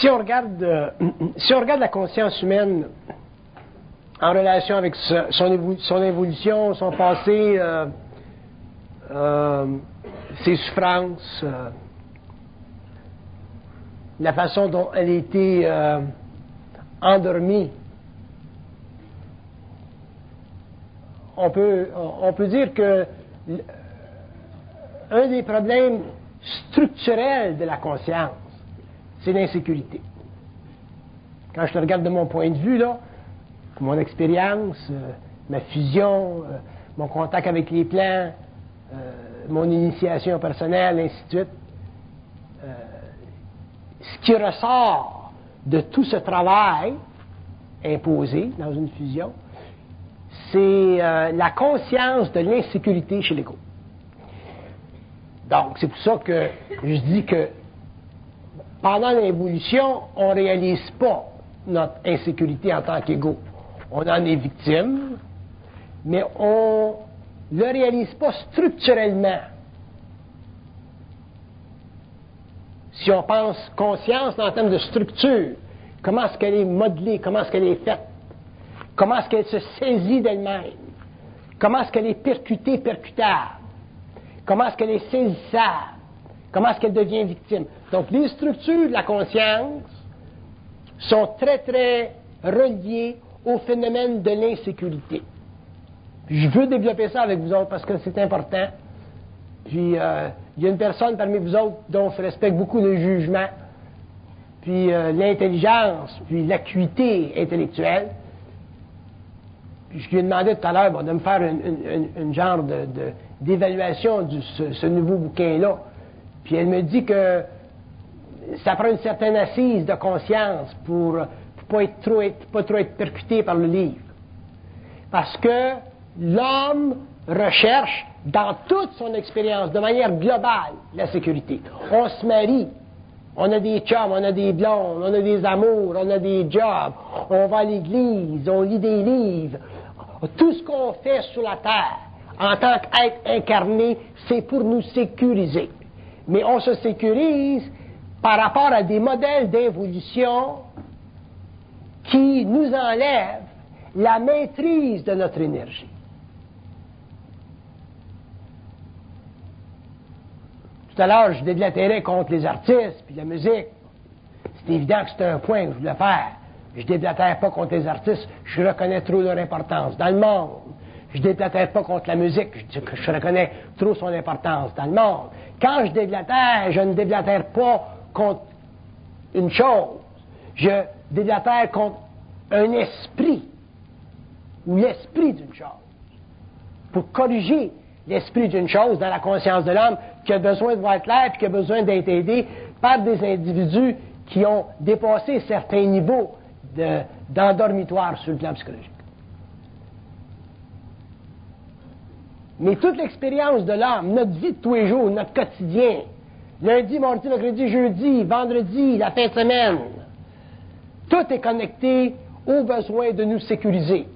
Si on regarde la conscience humaine en relation avec son évolution, son passé, ses souffrances, la façon dont elle a été endormie, on peut dire que un des problèmes structurels de la conscience, c'est l'insécurité. Quand je te regarde de mon point de vue, là, mon expérience, ma fusion, mon contact avec les plans, mon initiation personnelle, ainsi de suite, ce qui ressort de tout ce travail imposé dans une fusion, c'est la conscience de l'insécurité chez l'ego. Donc, c'est pour ça que je dis que pendant l'évolution, on ne réalise pas notre insécurité en tant qu'ego. On en est victime, mais on ne le réalise pas structurellement. Si on pense conscience en termes de structure, comment est-ce qu'elle est modelée, comment est-ce qu'elle est faite, comment est-ce qu'elle se saisit d'elle-même, comment est-ce qu'elle est percutée, percutable, comment est-ce qu'elle est saisissable, comment est-ce qu'elle devient victime. Donc, les structures de la conscience sont très, très reliées au phénomène de l'insécurité. Je veux développer ça avec vous autres parce que c'est important. Puis, il y a une personne parmi vous autres dont je respecte beaucoup le jugement, puis l'intelligence, puis l'acuité intellectuelle. Puis, je lui ai demandé tout à l'heure de me faire une genre d'évaluation de ce nouveau bouquin-là. Puis, elle me dit que ça prend une certaine assise de conscience pour pas trop être percuté par le livre. Parce que l'homme recherche dans toute son expérience, de manière globale, la sécurité. On se marie, on a des chums, on a des blondes, on a des amours, on a des jobs, on va à l'église, on lit des livres. Tout ce qu'on fait sur la terre, en tant qu'être incarné, c'est pour nous sécuriser. Mais on se sécurise par rapport à des modèles d'évolution qui nous enlèvent la maîtrise de notre énergie. Tout à l'heure, je déblatérais contre les artistes puis la musique. C'est évident que c'était un point que je voulais faire. Je déblatère pas contre les artistes, je reconnais trop leur importance dans le monde. Je déblatère pas contre la musique, je reconnais trop son importance dans le monde. Quand je déblatère, je ne déblatère pas contre une chose. Je déblatère contre un esprit ou l'esprit d'une chose. Pour corriger l'esprit d'une chose dans la conscience de l'homme qui a besoin de voir clair et qui a besoin d'être aidé par des individus qui ont dépassé certains niveaux d'endormitoire sur le plan psychologique. Mais toute l'expérience de l'homme, notre vie de tous les jours, notre quotidien, lundi, mardi, mercredi, jeudi, vendredi, la fin de semaine, tout est connecté au besoin de nous sécuriser.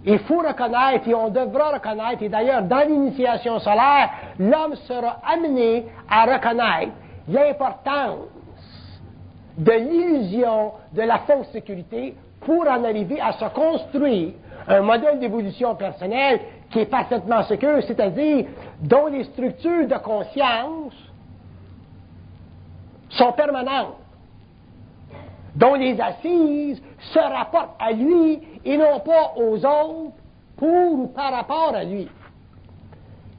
Il faut reconnaître, et on devra reconnaître, et d'ailleurs, dans l'initiation solaire, l'homme sera amené à reconnaître l'importance de l'illusion de la fausse sécurité pour en arriver à se construire un modèle d'évolution personnelle qui est parfaitement sécure, c'est-à-dire dont les structures de conscience sont permanentes, dont les assises se rapportent à lui et non pas aux autres pour ou par rapport à lui.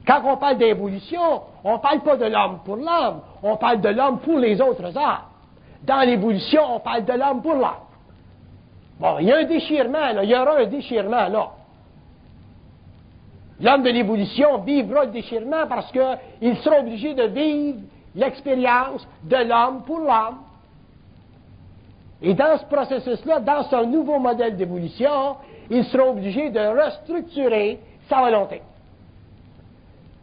Quand on parle d'évolution, on ne parle pas de l'homme pour l'homme, on parle de l'homme pour les autres âmes. Dans l'évolution, on parle de l'homme pour l'homme. Bon, il y a un déchirement, là, il y aura un déchirement, là. L'homme de l'évolution vivra le déchirement parce qu'il sera obligé de vivre l'expérience de l'homme pour l'homme. Et dans ce processus-là, dans son nouveau modèle d'évolution, il sera obligé de restructurer sa volonté.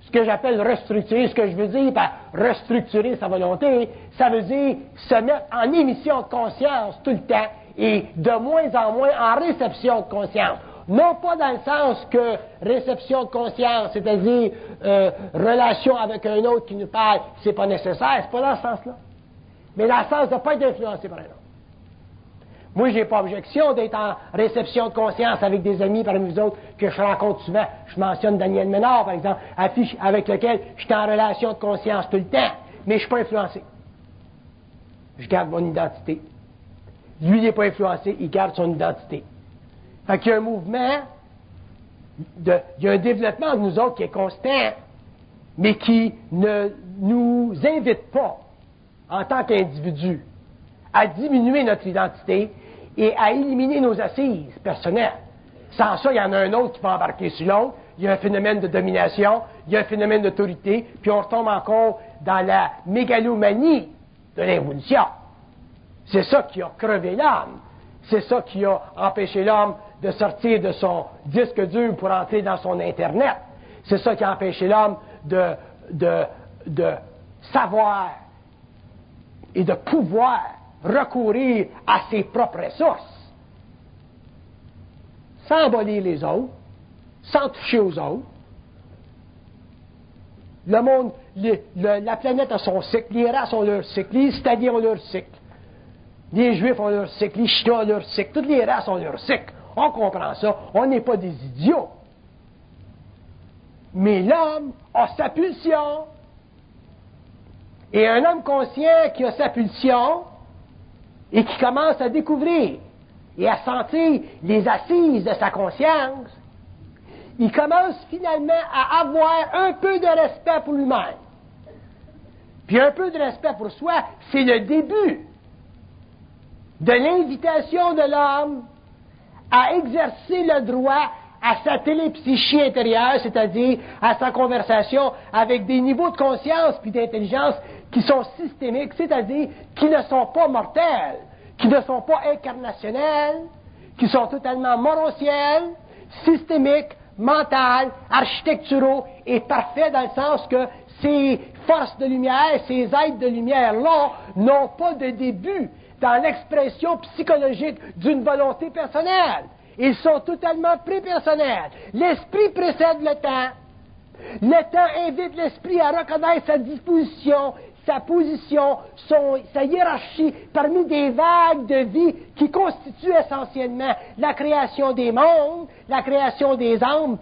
Ce que j'appelle restructurer, ce que je veux dire par restructurer sa volonté, ça veut dire se mettre en émission de conscience tout le temps et de moins en moins en réception de conscience. Non pas dans le sens que réception de conscience, c'est-à-dire relation avec un autre qui nous parle, c'est pas nécessaire, c'est pas dans ce sens-là. Mais dans le sens de ne pas être influencé par un autre. Moi, j'ai pas objection d'être en réception de conscience avec des amis parmi vous autres que je rencontre souvent. Je mentionne Daniel Ménard, par exemple, avec lequel je suis en relation de conscience tout le temps, mais je suis pas influencé. Je garde mon identité. Lui, il n'est pas influencé, il garde son identité. Fait qu'il y a un mouvement, il y a un développement de nous autres qui est constant, mais qui ne nous invite pas, en tant qu'individus, à diminuer notre identité et à éliminer nos assises personnelles. Sans ça, il y en a un autre qui va embarquer sur l'autre, il y a un phénomène de domination, il y a un phénomène d'autorité, puis on retombe encore dans la mégalomanie de l'évolution. C'est ça qui a crevé l'homme. C'est ça qui a empêché l'homme de sortir de son disque dur pour entrer dans son Internet. C'est ça qui a empêché l'homme de savoir et de pouvoir recourir à ses propres ressources. Sans abolir les autres, sans toucher aux autres. Le monde, la planète a son cycle, les races ont leur cycle, les citadins ont leur cycle. Les Juifs ont leur cycle, les Chinois ont leur cycle, toutes les races ont leur cycle. On comprend ça, on n'est pas des idiots. Mais l'homme a sa pulsion. Et un homme conscient qui a sa pulsion et qui commence à découvrir et à sentir les assises de sa conscience, il commence finalement à avoir un peu de respect pour lui-même. Puis un peu de respect pour soi, c'est le début de l'invitation de l'homme à exercer le droit à sa télépsychie intérieure, c'est-à-dire à sa conversation avec des niveaux de conscience puis d'intelligence qui sont systémiques, c'est-à-dire qui ne sont pas mortels, qui ne sont pas incarnationnels, qui sont totalement morociels, systémiques, mentales, architecturaux et parfaits dans le sens que ces forces de lumière, ces êtres de lumière-là n'ont pas de début dans l'expression psychologique d'une volonté personnelle. Ils sont totalement prépersonnels. L'esprit précède le temps. Le temps invite l'esprit à reconnaître sa disposition, sa position, sa hiérarchie parmi des vagues de vie qui constituent essentiellement la création des mondes, la création des âmes,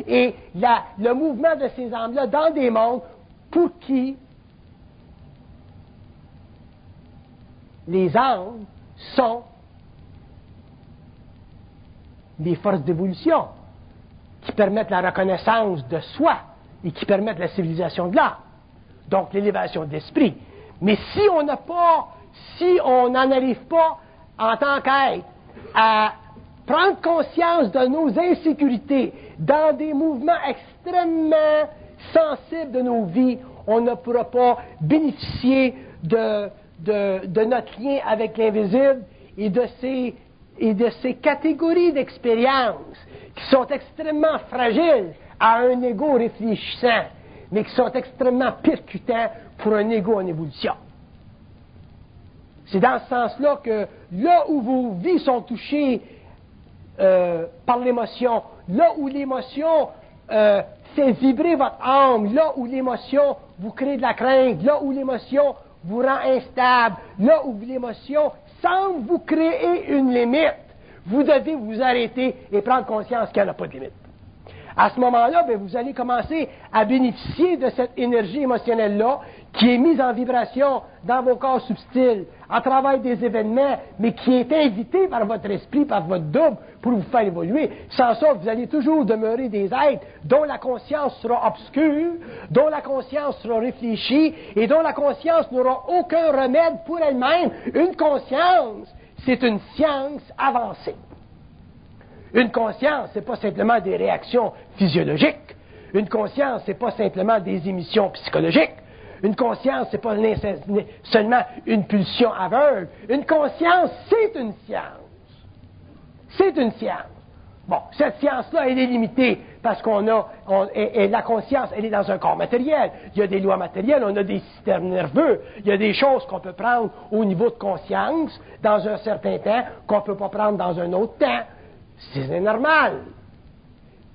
et le mouvement de ces âmes-là dans des mondes pour qui les âmes sont des forces d'évolution qui permettent la reconnaissance de soi et qui permettent la civilisation de l'âme. Donc l'élévation de l'esprit. Mais si on n'en arrive pas en tant qu'être à prendre conscience de nos insécurités dans des mouvements extrêmement sensibles de nos vies, on ne pourra pas bénéficier de notre lien avec l'invisible et de ces catégories d'expériences qui sont extrêmement fragiles à un ego réfléchissant, mais qui sont extrêmement percutants pour un ego en évolution. C'est dans ce sens-là que là où vos vies sont touchées par l'émotion, là où l'émotion fait vibrer votre âme, là où l'émotion vous crée de la crainte, là où l'émotion vous rend instable, là où l'émotion semble vous créer une limite, vous devez vous arrêter et prendre conscience qu'il n'y en a pas de limite. À ce moment-là, vous allez commencer à bénéficier de cette énergie émotionnelle-là qui est mise en vibration dans vos corps subtils à travers des événements, mais qui est invitée par votre esprit, par votre double, pour vous faire évoluer. Sans ça, vous allez toujours demeurer des êtres dont la conscience sera obscure, dont la conscience sera réfléchie et dont la conscience n'aura aucun remède pour elle-même. Une conscience, c'est une science avancée. Une conscience, ce n'est pas simplement des réactions physiologiques. Une conscience, ce n'est pas simplement des émissions psychologiques. Une conscience, ce n'est pas seulement une pulsion aveugle. Une conscience, c'est une science. C'est une science. Bon, cette science-là, elle est limitée parce la conscience, elle est dans un corps matériel. Il y a des lois matérielles, on a des systèmes nerveux. Il y a des choses qu'on peut prendre au niveau de conscience dans un certain temps qu'on ne peut pas prendre dans un autre temps. C'est normal.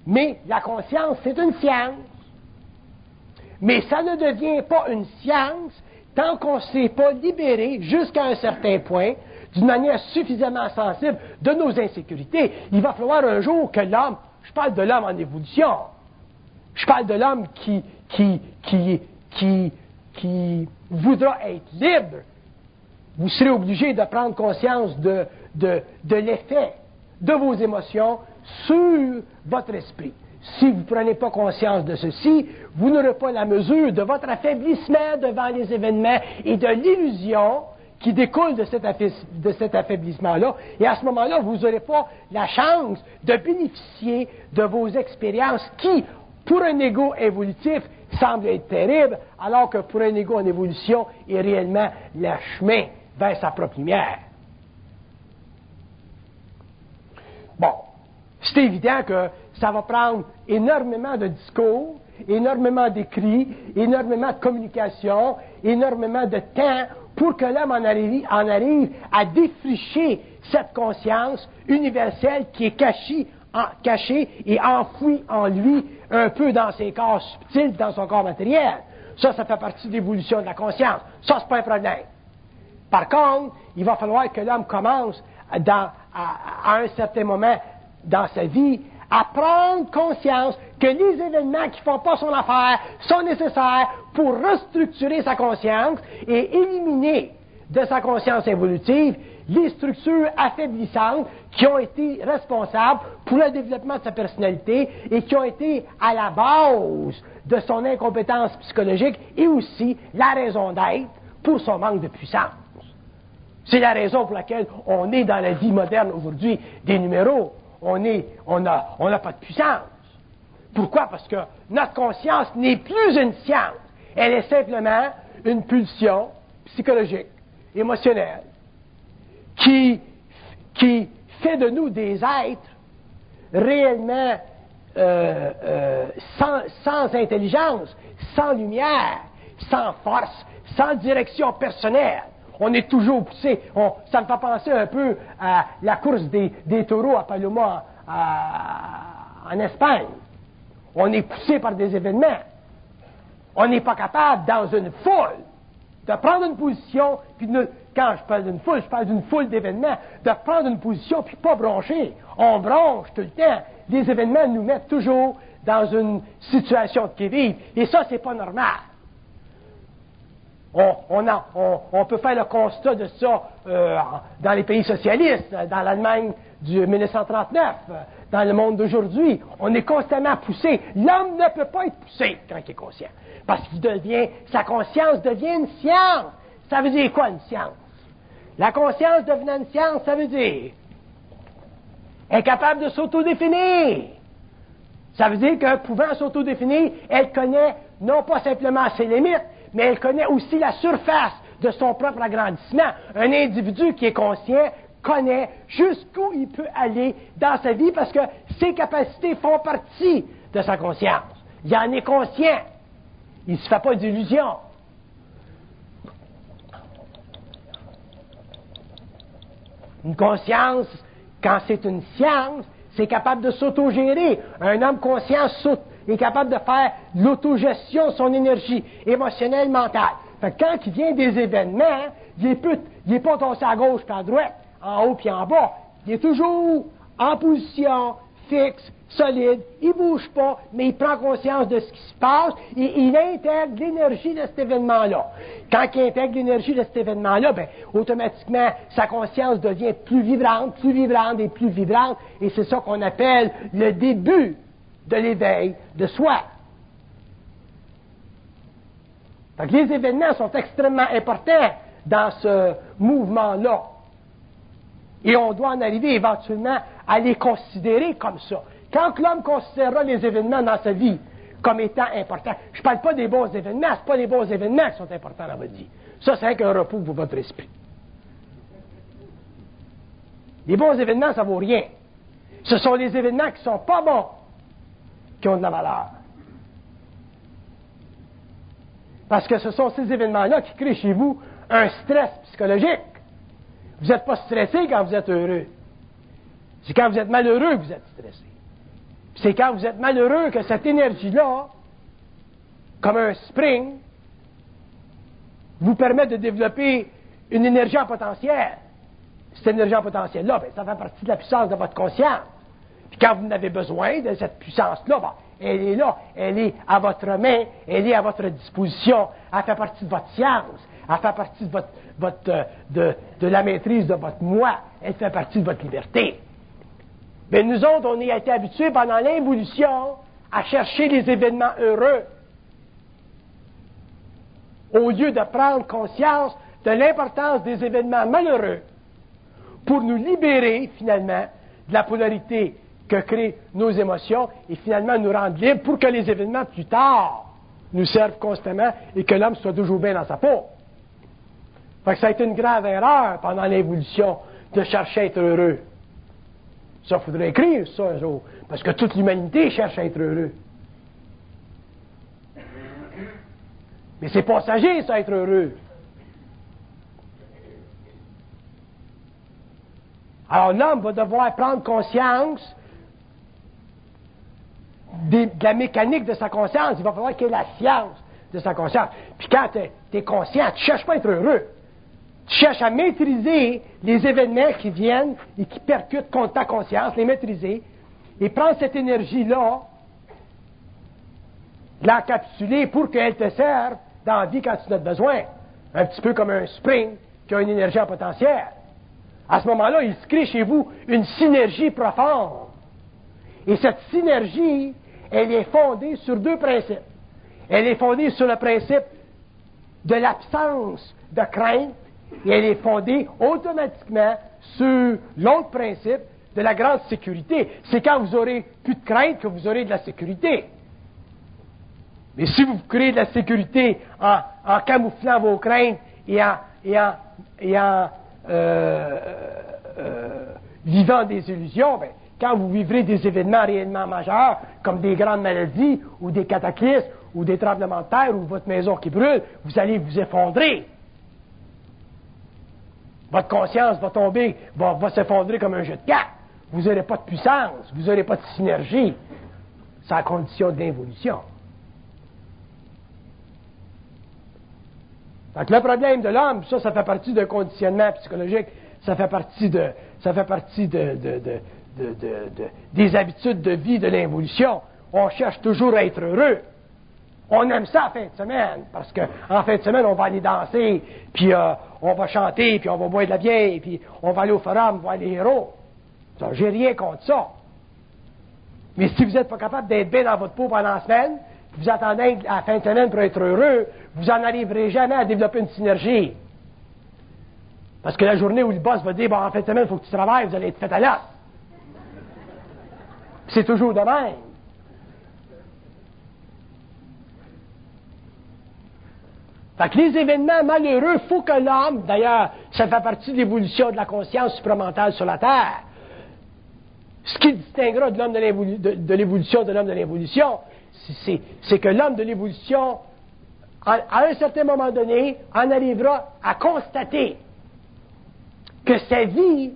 Mais la conscience, c'est une science. Mais ça ne devient pas une science tant qu'on ne s'est pas libéré jusqu'à un certain point, d'une manière suffisamment sensible, de nos insécurités. Il va falloir un jour que l'homme, je parle de l'homme en évolution, je parle de l'homme qui voudra être libre. Vous serez obligé de prendre conscience de l'effet de vos émotions sur votre esprit. Si vous ne prenez pas conscience de ceci, vous n'aurez pas la mesure de votre affaiblissement devant les événements et de l'illusion qui découle de cet affaiblissement-là. Et à ce moment-là, vous n'aurez pas la chance de bénéficier de vos expériences qui, pour un ego évolutif, semblent être terribles, alors que pour un ego en évolution, est réellement le chemin vers sa propre lumière. Bon, c'est évident que ça va prendre énormément de discours, énormément d'écrits, énormément de communication, énormément de temps pour que l'homme en arrive à défricher cette conscience universelle qui est cachée et enfouie en lui un peu dans ses corps subtils, dans son corps matériel. Ça fait partie de l'évolution de la conscience. Ça, c'est pas un problème. Par contre, il va falloir que l'homme commence à un certain moment dans sa vie à prendre conscience que les événements qui ne font pas son affaire sont nécessaires pour restructurer sa conscience et éliminer de sa conscience évolutive les structures affaiblissantes qui ont été responsables pour le développement de sa personnalité et qui ont été à la base de son incompétence psychologique et aussi la raison d'être pour son manque de puissance. C'est la raison pour laquelle on est dans la vie moderne aujourd'hui des numéros. On n'a pas de puissance. Pourquoi? Parce que notre conscience n'est plus une science. Elle est simplement une pulsion psychologique, émotionnelle, qui fait de nous des êtres réellement sans intelligence, sans lumière, sans force, sans direction personnelle. On est toujours poussé. Ça me fait penser un peu à la course des taureaux à Paloma en Espagne. On est poussé par des événements. On n'est pas capable, dans une foule, de prendre une position, puis quand je parle d'une foule, je parle d'une foule d'événements, de prendre une position, puis pas broncher. On bronche tout le temps. Les événements nous mettent toujours dans une situation de qui-vive. Et ça, c'est pas normal. On peut faire le constat de ça dans les pays socialistes, dans l'Allemagne du 1939, dans le monde d'aujourd'hui. On est constamment poussé. L'homme ne peut pas être poussé quand il est conscient. Parce sa conscience devient une science. Ça veut dire quoi, une science? La conscience devenant une science, ça veut dire incapable de s'autodéfinir. Ça veut dire que, pouvant s'autodéfinir, elle connaît non pas simplement ses limites, mais elle connaît aussi la surface de son propre agrandissement. Un individu qui est conscient connaît jusqu'où il peut aller dans sa vie parce que ses capacités font partie de sa conscience. Il en est conscient. Il ne se fait pas d'illusions. Une conscience, quand c'est une science, c'est capable de s'autogérer. Un homme conscient est capable de faire l'autogestion de son énergie émotionnelle, mentale. Fait que quand il vient des événements, il n'est pas tossé à gauche puis à droite, en haut puis en bas. Il est toujours en position fixe, solide, il ne bouge pas, mais il prend conscience de ce qui se passe et il intègre l'énergie de cet événement-là. Quand il intègre l'énergie de cet événement-là, automatiquement, sa conscience devient plus vibrante et plus vibrante, et c'est ça qu'on appelle le début de l'éveil de soi. Donc, les événements sont extrêmement importants dans ce mouvement-là. Et on doit en arriver éventuellement à les considérer comme ça. Quand l'homme considérera les événements dans sa vie comme étant importants, je ne parle pas des bons événements, ce pas les bons événements qui sont importants dans votre vie. Ça, c'est un repos pour votre esprit. Les bons événements, ça ne vaut rien. Ce sont les événements qui ne sont pas bons qui ont de la valeur. Parce que ce sont ces événements-là qui créent chez vous un stress psychologique. Vous n'êtes pas stressé quand vous êtes heureux. C'est quand vous êtes malheureux que vous êtes stressé. C'est quand vous êtes malheureux que cette énergie-là, comme un spring, vous permet de développer une énergie en potentiel. Cette énergie en potentiel-là, ben, ça fait partie de la puissance de votre conscience. Puis quand vous en avez besoin de cette puissance-là, ben, elle est là, elle est à votre main, elle est à votre disposition, elle fait partie de votre science, elle fait partie de la maîtrise de votre moi, elle fait partie de votre liberté. Mais nous autres, on a été habitués pendant l'évolution à chercher les événements heureux, au lieu de prendre conscience de l'importance des événements malheureux pour nous libérer, finalement, de la polarité que créent nos émotions et finalement nous rendre libres pour que les événements plus tard nous servent constamment et que l'homme soit toujours bien dans sa peau. Fait que ça a été une grave erreur pendant l'évolution de chercher à être heureux. Ça, il faudrait écrire ça un jour, parce que toute l'humanité cherche à être heureux. Mais c'est passager, ça, être heureux. Alors l'homme va devoir prendre conscience de la mécanique de sa conscience. Il va falloir qu'il y ait la science de sa conscience. Puis quand tu es conscient, tu ne cherches pas à être heureux. Tu cherches à maîtriser les événements qui viennent et qui percutent contre ta conscience, les maîtriser, et prendre cette énergie-là, l'encapsuler pour qu'elle te serve dans la vie quand tu en as besoin. Un petit peu comme un spring qui a une énergie en potentiel. À ce moment-là, il se crée chez vous une synergie profonde. Et cette synergie, elle est fondée sur deux principes. Elle est fondée sur le principe de l'absence de crainte et elle est fondée automatiquement sur l'autre principe de la grande sécurité. C'est quand vous aurez plus de crainte que vous aurez de la sécurité. Mais si vous créez de la sécurité en camouflant vos craintes et en vivant des illusions, ben, quand vous vivrez des événements réellement majeurs, comme des grandes maladies, ou des cataclysmes, ou des tremblements de terre, ou votre maison qui brûle, vous allez vous effondrer. Votre conscience va tomber, va s'effondrer comme un jeu de cartes. Vous n'aurez pas de puissance, vous n'aurez pas de synergie. C'est la condition de l'évolution. Donc le problème de l'homme, ça fait partie d'un conditionnement psychologique, ça fait partie des habitudes de vie de l'évolution. On cherche toujours à être heureux. On aime ça en fin de semaine, parce qu'en fin de semaine, on va aller danser, puis on va chanter, puis on va boire de la bière, puis on va aller au forum voir les héros. J'ai rien contre ça. Mais si vous n'êtes pas capable d'être bien dans votre peau pendant la semaine, vous attendez à la fin de semaine pour être heureux, vous n'en arriverez jamais à développer une synergie. Parce que la journée où le boss va dire, bon, en fin de semaine, il faut que tu travailles, vous allez être fait à l'os. C'est toujours de même. Fait que les événements malheureux, il faut que l'homme, d'ailleurs, ça fait partie de l'évolution de la conscience supramentale sur la Terre. Ce qui distinguera de l'homme de l'évolution de l'homme de l'évolution, c'est que l'homme de l'évolution, à un certain moment donné, en arrivera à constater que sa vie,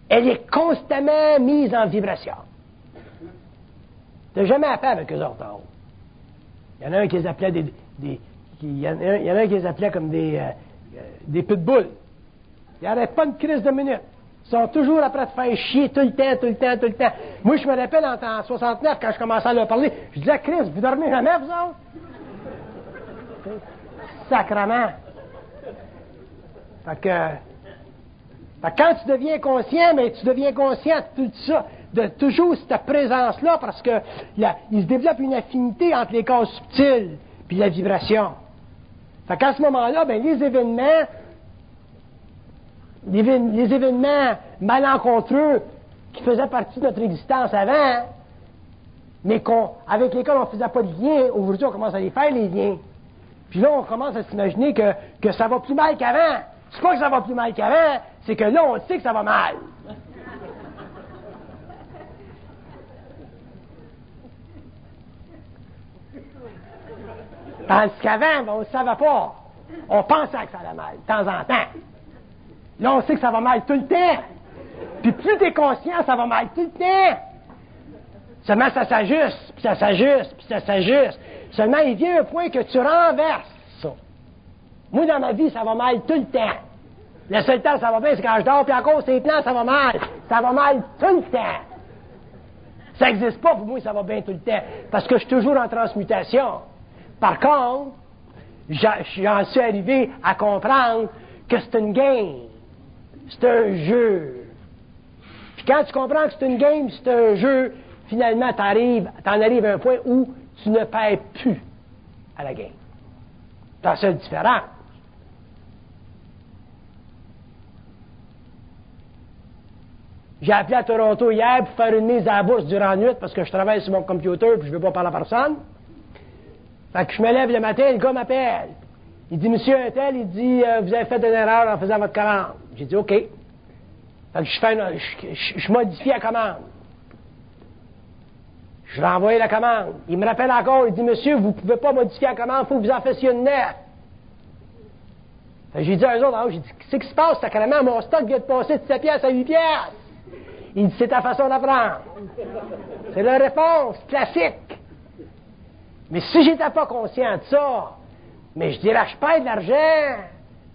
elle est constamment mise en vibration. Tu n'as jamais affaire avec eux autres en haut. Il y en a un qui les appelait il y en a un qui les appelait comme des pitbulls. Ils n'arrêtent pas une crise de minutes. Ils sont toujours après de faire chier tout le temps. Moi, je me rappelle en 69, quand je commençais à leur parler, je disais, Chris, vous dormez jamais, vous autres? Sacrement. Fait que quand tu deviens conscient, mais tu deviens conscient de tout ça, de toujours cette présence-là, parce que il se développe une affinité entre les corps subtils puis la vibration. Fait qu'à ce moment-là, ben, les événements malencontreux qui faisaient partie de notre existence avant, mais avec lesquels on ne faisait pas de lien, aujourd'hui on commence à les faire, les liens. Puis là, on commence à s'imaginer que ça va plus mal qu'avant. C'est pas que ça va plus mal qu'avant, c'est que là, on sait que ça va mal. Tandis qu'avant, ben, on ne savait pas. On pensait que ça allait mal, de temps en temps. Là, on sait que ça va mal tout le temps. Puis plus t'es conscient, ça va mal tout le temps. Seulement ça s'ajuste, puis ça s'ajuste, puis ça s'ajuste. Seulement il vient un point que tu renverses ça. Moi, dans ma vie, ça va mal tout le temps. Le seul temps ça va bien, c'est quand je dors, puis encore, c'est plans, ça va mal. Ça va mal tout le temps. Ça n'existe pas, pour moi, ça va bien tout le temps. Parce que je suis toujours en transmutation. Par contre, j'en suis arrivé à comprendre que c'est une game. C'est un jeu. Puis quand tu comprends que c'est une game, c'est un jeu, finalement, t'en arrives à un point où tu ne perds plus à la game. C'est la seule différence. J'ai appelé à Toronto hier pour faire une mise à la bourse durant la nuit parce que je travaille sur mon computer et je ne veux pas parler à personne. Fait que je me lève le matin, le gars m'appelle. Il dit, Monsieur Untel, il dit, vous avez fait une erreur en faisant votre commande. J'ai dit, OK. Fait que je modifie la commande. Je renvoie la commande. Il me rappelle encore, il dit, Monsieur, vous ne pouvez pas modifier la commande, il faut que vous en fassiez une neuve. Fait que j'ai dit à eux autres, j'ai dit, qu'est-ce qui se passe, sacrément? Mon stock vient de passer de 7 piastres à 8 piastres. Il dit, c'est ta façon d'apprendre. C'est la réponse classique. Mais si j'étais pas conscient de ça, mais je dirais, je perds de l'argent,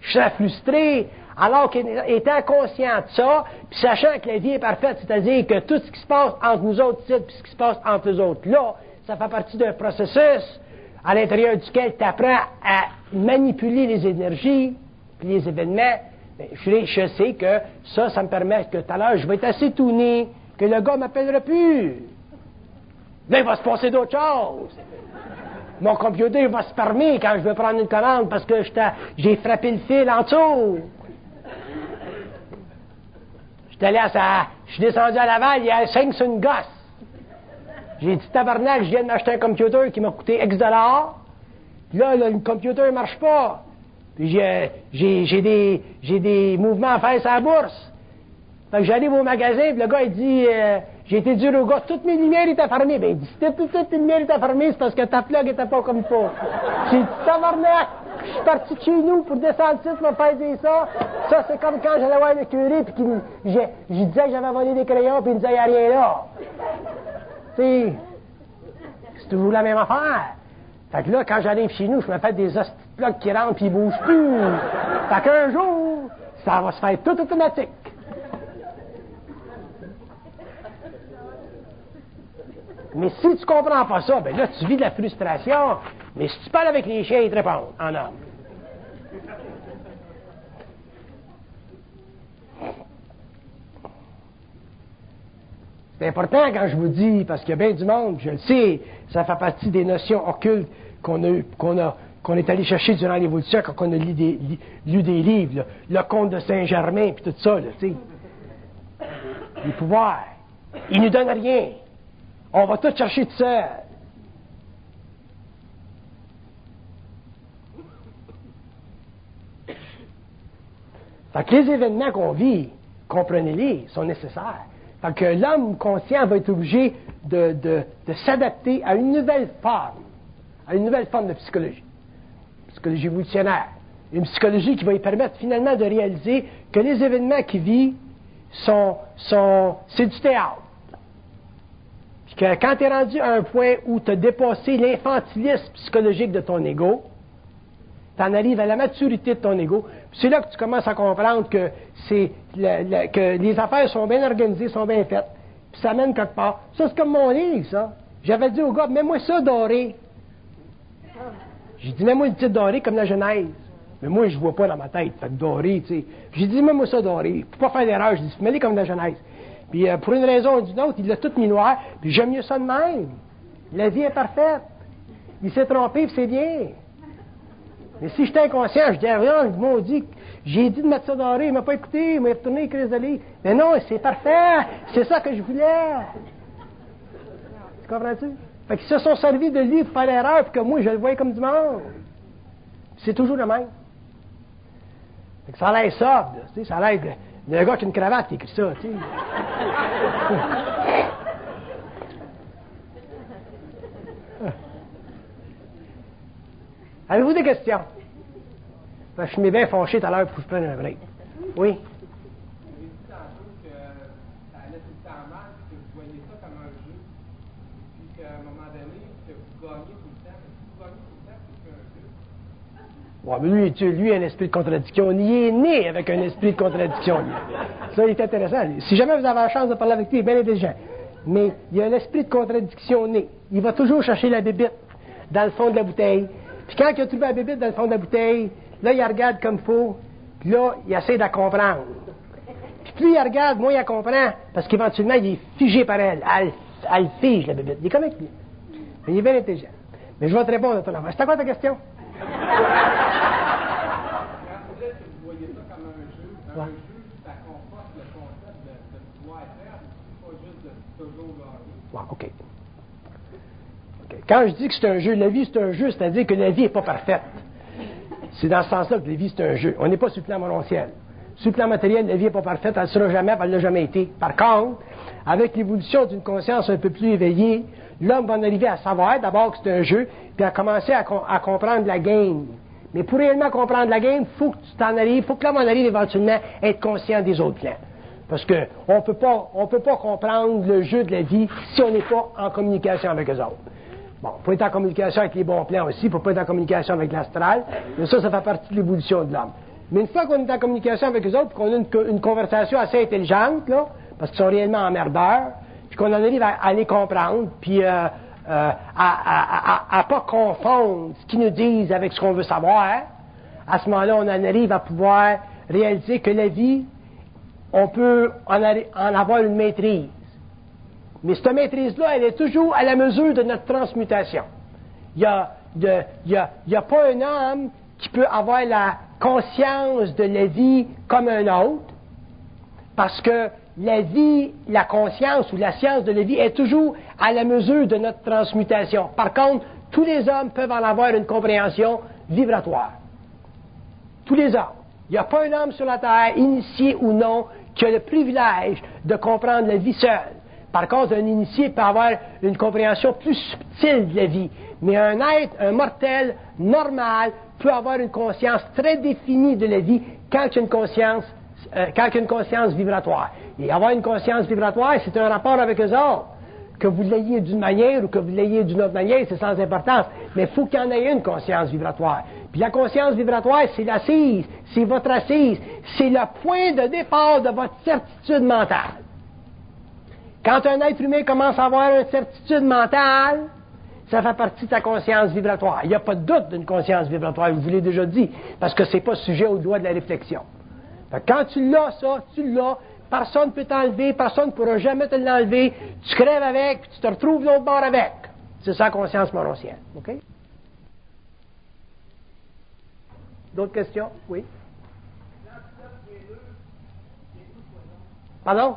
je serais frustré, alors qu'étant conscient de ça, puis sachant que la vie est parfaite, c'est-à-dire que tout ce qui se passe entre nous autres ici, puis ce qui se passe entre les autres là, ça fait partie d'un processus à l'intérieur duquel tu apprends à manipuler les énergies, puis les événements. Je sais que ça me permet que tout à l'heure, je vais être assez tourné, que le gars ne m'appellera plus. Là, il va se passer d'autres choses. Mon computer va se fermer quand je vais prendre une commande parce que j'ai frappé le fil en dessous. Je suis descendu à Laval, il y a 5 sur une gosse. J'ai dit, tabarnak, je viens de m'acheter un computer qui m'a coûté X $. Puis là, le computer ne marche pas. Puis j'ai des mouvements à faire sur la bourse. Fait que j'arrive au magasin, puis le gars, il dit, j'ai été dur au gars, toutes mes lumières étaient fermées. Ben, il dit, si toutes tes lumières étaient fermées, c'est parce que ta plug était pas comme il faut. J'ai dit, tabarnak, je suis parti de chez nous pour descendre ici, me faire dire ça. Ça, c'est comme quand j'allais voir le curé, puis je disais que j'avais volé des crayons, puis il me disait, il n'y a rien là. Tu sais, c'est toujours la même affaire. Fait que là, quand j'arrive chez nous, je me fais des hosties de plugs qui rentrent, puis ils bougent plus. Fait qu'un jour, ça va se faire tout automatique. Mais si tu comprends pas ça, ben là, tu vis de la frustration. Mais si tu parles avec les chiens, ils te répondent en homme. C'est important quand je vous dis, parce qu'il y a bien du monde, je le sais, ça fait partie des notions occultes qu'on est allé chercher durant l'évolution quand on a lu des livres, là, le conte de Saint-Germain, puis tout ça, là, tu sais. Les pouvoirs. Ils ne nous donnent rien. On va tout chercher tout seul. Fait que les événements qu'on vit, comprenez-les, sont nécessaires. Fait que l'homme conscient va être obligé de s'adapter à une nouvelle forme de psychologie. Psychologie évolutionnaire. Une psychologie qui va lui permettre finalement de réaliser que les événements qu'il vit c'est du théâtre. Puis que quand tu es rendu à un point où tu as dépassé l'infantilisme psychologique de ton ego, tu en arrives à la maturité de ton ego, c'est là que tu commences à comprendre que que les affaires sont bien organisées, sont bien faites, puis ça mène quelque part. Ça, c'est comme mon livre, ça. J'avais dit au gars, mets-moi ça doré. J'ai dit, mets-moi le titre doré comme la Genèse. Mais moi, je vois pas dans ma tête, fait que doré, tu sais. J'ai dit, mets-moi ça doré. Pour pas faire d'erreur, je dis, mets-les comme la Genèse. Puis pour une raison ou d'une autre, il l'a tout mis noir, puis j'aime mieux ça de même. La vie est parfaite. Il s'est trompé, puis c'est bien. Mais si j'étais inconscient, je disais, rien, le maudit, j'ai dit de mettre ça doré, il m'a pas écouté, il m'a retourné les crises de lit. Mais non, c'est parfait, c'est ça que je voulais. Tu comprends-tu? Fait qu'ils se sont servis de lui pour faire l'erreur, puis que moi, je le voyais comme du monde. C'est toujours le même. Fait que ça a l'air sobre, tu sais, ça a l'air le gars qui a une cravate qui écrit ça, tu sais. Avez-vous des questions? Parce que je m'ai bien fâché tout à l'heure pour que je prenne un break. Oui? Ouais, mais lui, a un esprit de contradiction. Il est né avec un esprit de contradiction. Lui. Ça, il est intéressant. Lui. Si jamais vous avez la chance de parler avec lui, il est bien intelligent. Mais il y a un esprit de contradiction né. Il va toujours chercher la bébite dans le fond de la bouteille. Puis quand il a trouvé la bébite dans le fond de la bouteille, là, il la regarde comme il faut. Puis là, il essaie de la comprendre. Puis plus il regarde, moins il la comprend. Parce qu'éventuellement, il est figé par elle. Elle fige, la bébite. Il est comme avec lui. Mais il est bien intelligent. Mais je vais te répondre à ton affaire. C'était quoi ta question? Un jeu, ça comporte le concept de pouvoir faire, pas juste de toujours gagner. OK. Quand je dis que c'est un jeu, la vie c'est un jeu, c'est-à-dire que la vie n'est pas parfaite. C'est dans ce sens-là que la vie c'est un jeu. On n'est pas sur le plan morontiel. Sur le plan matériel, la vie n'est pas parfaite, elle ne sera jamais, elle ne l'a jamais été. Par contre, avec l'évolution d'une conscience un peu plus éveillée, l'homme va en arriver à savoir d'abord que c'est un jeu, puis à commencer à comprendre la game. Mais pour réellement comprendre la game, il faut que tu t'en arrives, il faut que l'homme en arrive éventuellement à être conscient des autres plans. Parce que on peut pas comprendre le jeu de la vie si on n'est pas en communication avec eux autres. Bon, il faut être en communication avec les bons plans aussi, il ne faut pas être en communication avec l'astral, mais ça fait partie de l'évolution de l'homme. Mais une fois qu'on est en communication avec eux autres, qu'on a une conversation assez intelligente, là, parce qu'ils sont réellement emmerdeurs, puis qu'on en arrive à les comprendre, puis à pas confondre ce qu'ils nous disent avec ce qu'on veut savoir, à ce moment-là, on en arrive à pouvoir réaliser que la vie, on peut en avoir une maîtrise. Mais cette maîtrise-là, elle est toujours à la mesure de notre transmutation. Il y a pas un homme qui peut avoir la conscience de la vie comme un autre, parce que la vie, la conscience ou la science de la vie est toujours à la mesure de notre transmutation. Par contre, tous les hommes peuvent en avoir une compréhension vibratoire. Tous les hommes. Il n'y a pas un homme sur la Terre, initié ou non, qui a le privilège de comprendre la vie seule. Par contre, un initié peut avoir une compréhension plus subtile de la vie. Mais un être, un mortel, normal, peut avoir une conscience très définie de la vie quand il y a une conscience vibratoire. Et avoir une conscience vibratoire, c'est un rapport avec eux autres. Que vous l'ayez d'une manière ou que vous l'ayez d'une autre manière, c'est sans importance. Mais il faut qu'il y en ait une conscience vibratoire. Puis la conscience vibratoire, c'est l'assise, c'est votre assise, c'est le point de départ de votre certitude mentale. Quand un être humain commence à avoir une certitude mentale, ça fait partie de sa conscience vibratoire. Il n'y a pas de doute d'une conscience vibratoire, je vous l'ai déjà dit, parce que ce n'est pas sujet au doigt de la réflexion. Quand tu l'as, ça, tu l'as, personne ne peut t'enlever, personne ne pourra jamais te l'enlever, tu crèves avec, puis tu te retrouves de l'autre bord avec. C'est ça la conscience morontienne. OK? D'autres questions? Oui? Pardon?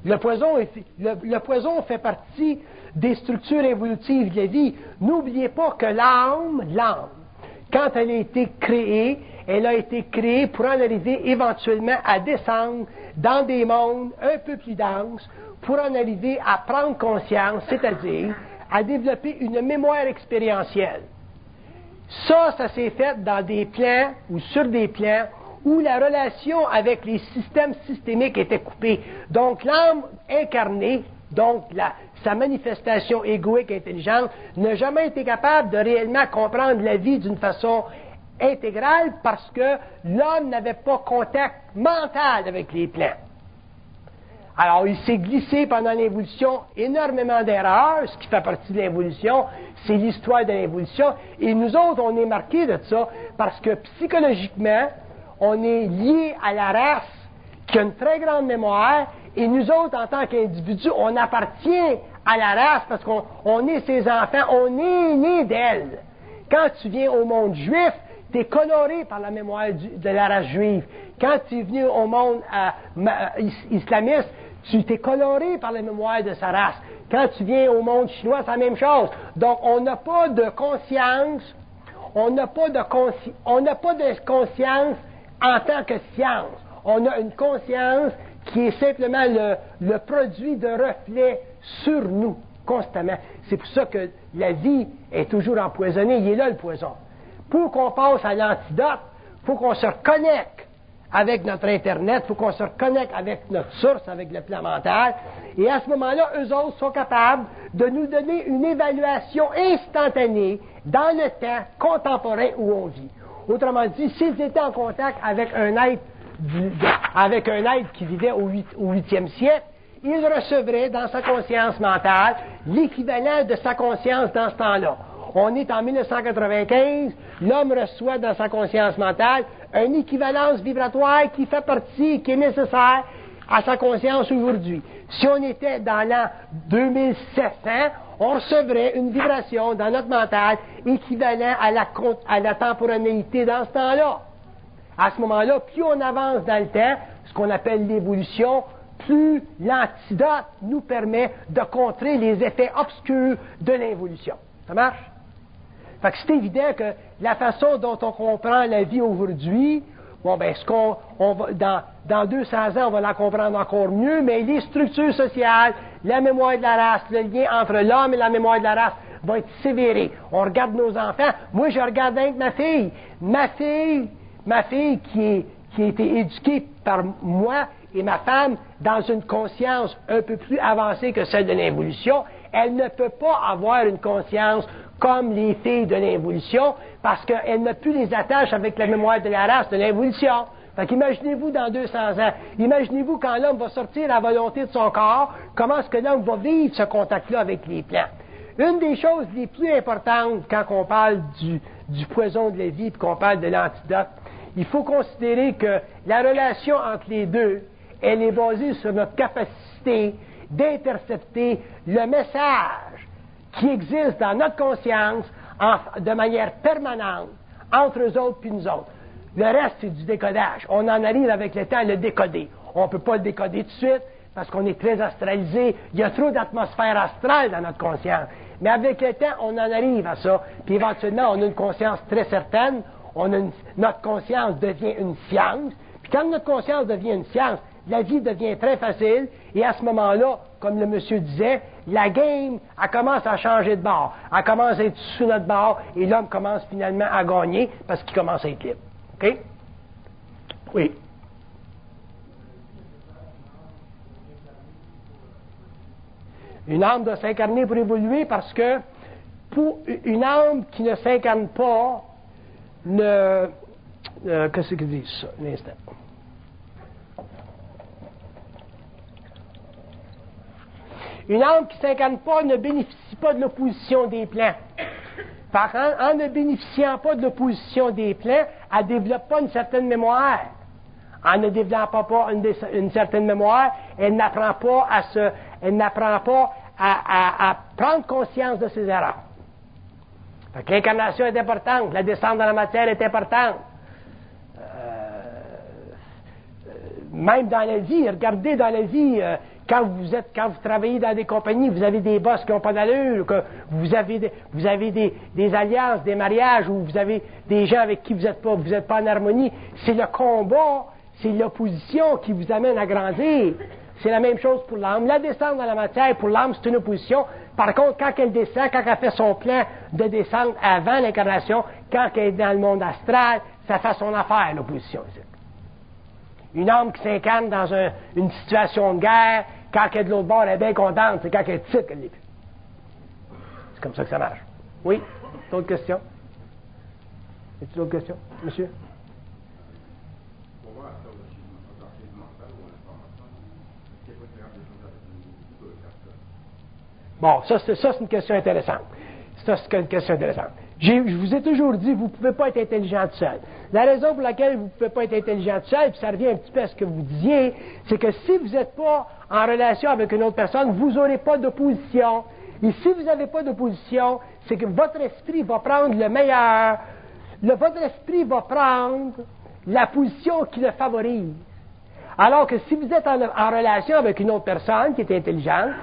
Le poison fait partie des structures évolutives de la vie. N'oubliez pas que l'âme, quand elle a été créée, elle a été créée pour en arriver éventuellement à descendre dans des mondes un peu plus denses, pour en arriver à prendre conscience, c'est-à-dire à développer une mémoire expérientielle. Ça s'est fait dans des plans ou sur des plans où la relation avec les systèmes systémiques était coupée. Donc l'âme incarnée, donc sa manifestation égoïque intelligente, n'a jamais été capable de réellement comprendre la vie d'une façon intégrale parce que l'homme n'avait pas contact mental avec les plans. Alors, il s'est glissé pendant l'évolution énormément d'erreurs, ce qui fait partie de l'évolution, c'est l'histoire de l'évolution, et nous autres, on est marqués de ça parce que psychologiquement, on est lié à la race qui a une très grande mémoire, et nous autres, en tant qu'individus, on appartient à la race parce qu'on est ses enfants, on est nés d'elle. Quand tu viens au monde juif, tu es coloré par la mémoire de la race juive. Quand tu es venu au monde islamiste, tu t'es coloré par la mémoire de sa race. Quand tu viens au monde chinois, c'est la même chose. Donc, on n'a pas de conscience, on n'a pas de conscience en tant que science. On a une conscience qui est simplement le produit de reflets sur nous, constamment. C'est pour ça que la vie est toujours empoisonnée. Il est là, le poison. Pour qu'on passe à l'antidote, il faut qu'on se reconnecte avec notre Internet, il faut qu'on se reconnecte avec notre source, avec le plan mental. Et à ce moment-là, eux autres sont capables de nous donner une évaluation instantanée dans le temps contemporain où on vit. Autrement dit, s'ils étaient en contact avec un être qui vivait au 8e siècle, ils recevraient dans sa conscience mentale l'équivalent de sa conscience dans ce temps-là. On est en 1995, l'homme reçoit dans sa conscience mentale une équivalence vibratoire qui fait partie, qui est nécessaire à sa conscience aujourd'hui. Si on était dans l'an 2700, on recevrait une vibration dans notre mental équivalent à la temporalité dans ce temps-là. À ce moment-là, plus on avance dans le temps, ce qu'on appelle l'évolution, plus l'antidote nous permet de contrer les effets obscurs de l'involution. Ça marche? Fait que c'est évident que la façon dont on comprend la vie aujourd'hui, bon, ben, dans 200 ans, on va la comprendre encore mieux, mais les structures sociales, la mémoire de la race, le lien entre l'homme et la mémoire de la race va être sévéré. On regarde nos enfants. Moi, je regarde avec ma fille. Ma fille qui a été éduquée par moi et ma femme dans une conscience un peu plus avancée que celle de l'involution, elle ne peut pas avoir une conscience comme les filles de l'involution, parce qu'elle n'a plus les attaches avec la mémoire de la race de l'involution. Fait qu'imaginez-vous dans 200 ans, imaginez-vous quand l'homme va sortir à la volonté de son corps, comment est-ce que l'homme va vivre ce contact-là avec les plants. Une des choses les plus importantes quand on parle du poison de la vie et qu'on parle de l'antidote, il faut considérer que la relation entre les deux, elle est basée sur notre capacité d'intercepter le message qui existe dans notre conscience de manière permanente entre eux autres et nous autres. Le reste, c'est du décodage. On en arrive avec le temps à le décoder. On ne peut pas le décoder tout de suite parce qu'on est très astralisé. Il y a trop d'atmosphère astrale dans notre conscience. Mais avec le temps, on en arrive à ça. Puis éventuellement, on a une conscience très certaine. Notre conscience devient une science. Puis quand notre conscience devient une science, la vie devient très facile, et à ce moment-là, comme le monsieur disait, la game, elle commence à changer de bord. Elle commence à être sous notre bord, et l'homme commence finalement à gagner, parce qu'il commence à être libre. OK? Oui. Une âme doit s'incarner pour évoluer, parce que pour une âme qui ne s'incarne pas, qu'est-ce qu'ils disent ça? Un instant. Une âme qui ne s'incarne pas ne bénéficie pas de l'opposition des plans. Par contre, en ne bénéficiant pas de l'opposition des plans, elle ne développe pas une certaine mémoire. En ne développant pas une certaine mémoire, elle n'apprend pas à prendre conscience de ses erreurs. Fait que l'incarnation est importante, la descente dans la matière est importante. Même dans la vie, regardez dans la vie, quand vous travaillez dans des compagnies, vous avez des boss qui n'ont pas d'allure, que vous avez des alliances, des mariages, où vous avez des gens avec qui vous n'êtes pas en harmonie. C'est le combat, c'est l'opposition qui vous amène à grandir. C'est la même chose pour l'âme. La descente dans la matière, pour l'âme, c'est une opposition. Par contre, quand elle descend, quand elle fait son plan de descendre avant l'incarnation, quand elle est dans le monde astral, ça fait son affaire, l'opposition. Une âme qui s'incarne dans une situation de guerre, quand elle est de l'autre bord, elle est bien contente. C'est quand elle est petite qu'elle l'est plus. C'est comme ça que ça marche. Oui? D'autres questions? Y a-t-il d'autres questions, monsieur? Bon, ça c'est une question intéressante. Je vous ai toujours dit, vous ne pouvez pas être intelligent tout seul. La raison pour laquelle vous ne pouvez pas être intelligent tout seul, puis ça revient un petit peu à ce que vous disiez, c'est que si vous n'êtes pas en relation avec une autre personne, vous n'aurez pas d'opposition. Et si vous n'avez pas d'opposition, c'est que votre esprit va prendre le meilleur. Votre esprit va prendre la position qui le favorise. Alors que si vous êtes en relation avec une autre personne qui est intelligente,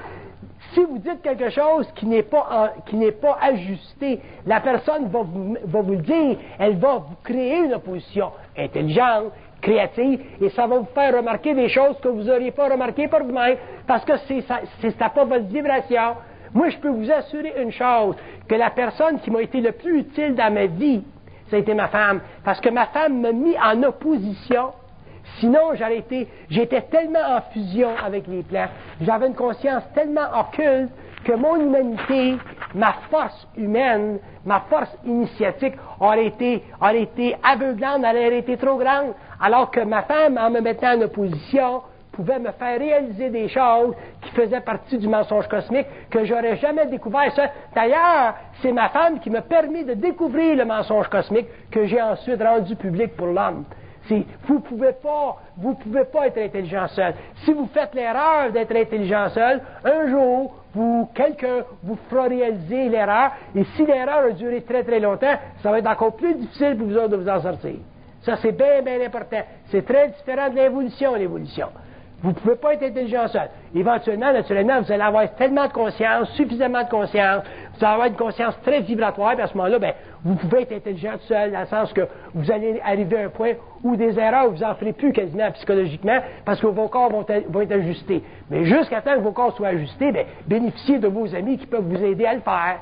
si vous dites quelque chose qui n'est pas ajusté, la personne va vous le dire, elle va vous créer une opposition intelligente, créative, et ça va vous faire remarquer des choses que vous n'auriez pas remarquées par vous-même, parce que ça pas votre vibration. Moi, je peux vous assurer une chose, que la personne qui m'a été le plus utile dans ma vie, ça a été ma femme, parce que ma femme m'a mis en opposition. Sinon, j'étais tellement en fusion avec les plans, j'avais une conscience tellement occulte que mon humanité, ma force humaine, ma force initiatique aurait été aveuglante, elle aurait été trop grande, alors que ma femme, en me mettant en opposition, pouvait me faire réaliser des choses qui faisaient partie du mensonge cosmique que j'aurais jamais découvert. Ça, d'ailleurs, c'est ma femme qui m'a permis de découvrir le mensonge cosmique que j'ai ensuite rendu public pour l'homme. Vous pouvez pas être intelligent seul. Si vous faites l'erreur d'être intelligent seul, un jour, quelqu'un vous fera réaliser l'erreur, et si l'erreur a duré très très longtemps, ça va être encore plus difficile pour vous autres de vous en sortir. Ça, c'est bien, bien important. C'est très différent de l'évolution. Vous ne pouvez pas être intelligent seul. Éventuellement, naturellement, vous allez avoir tellement de conscience, suffisamment de conscience, vous allez avoir une conscience très vibratoire, puis à ce moment-là, vous pouvez être intelligent seul, dans le sens que vous allez arriver à un point où des erreurs, vous n'en ferez plus quasiment psychologiquement, parce que vos corps vont être ajustés. Mais jusqu'à temps que vos corps soient ajustés, bénéficiez de vos amis qui peuvent vous aider à le faire.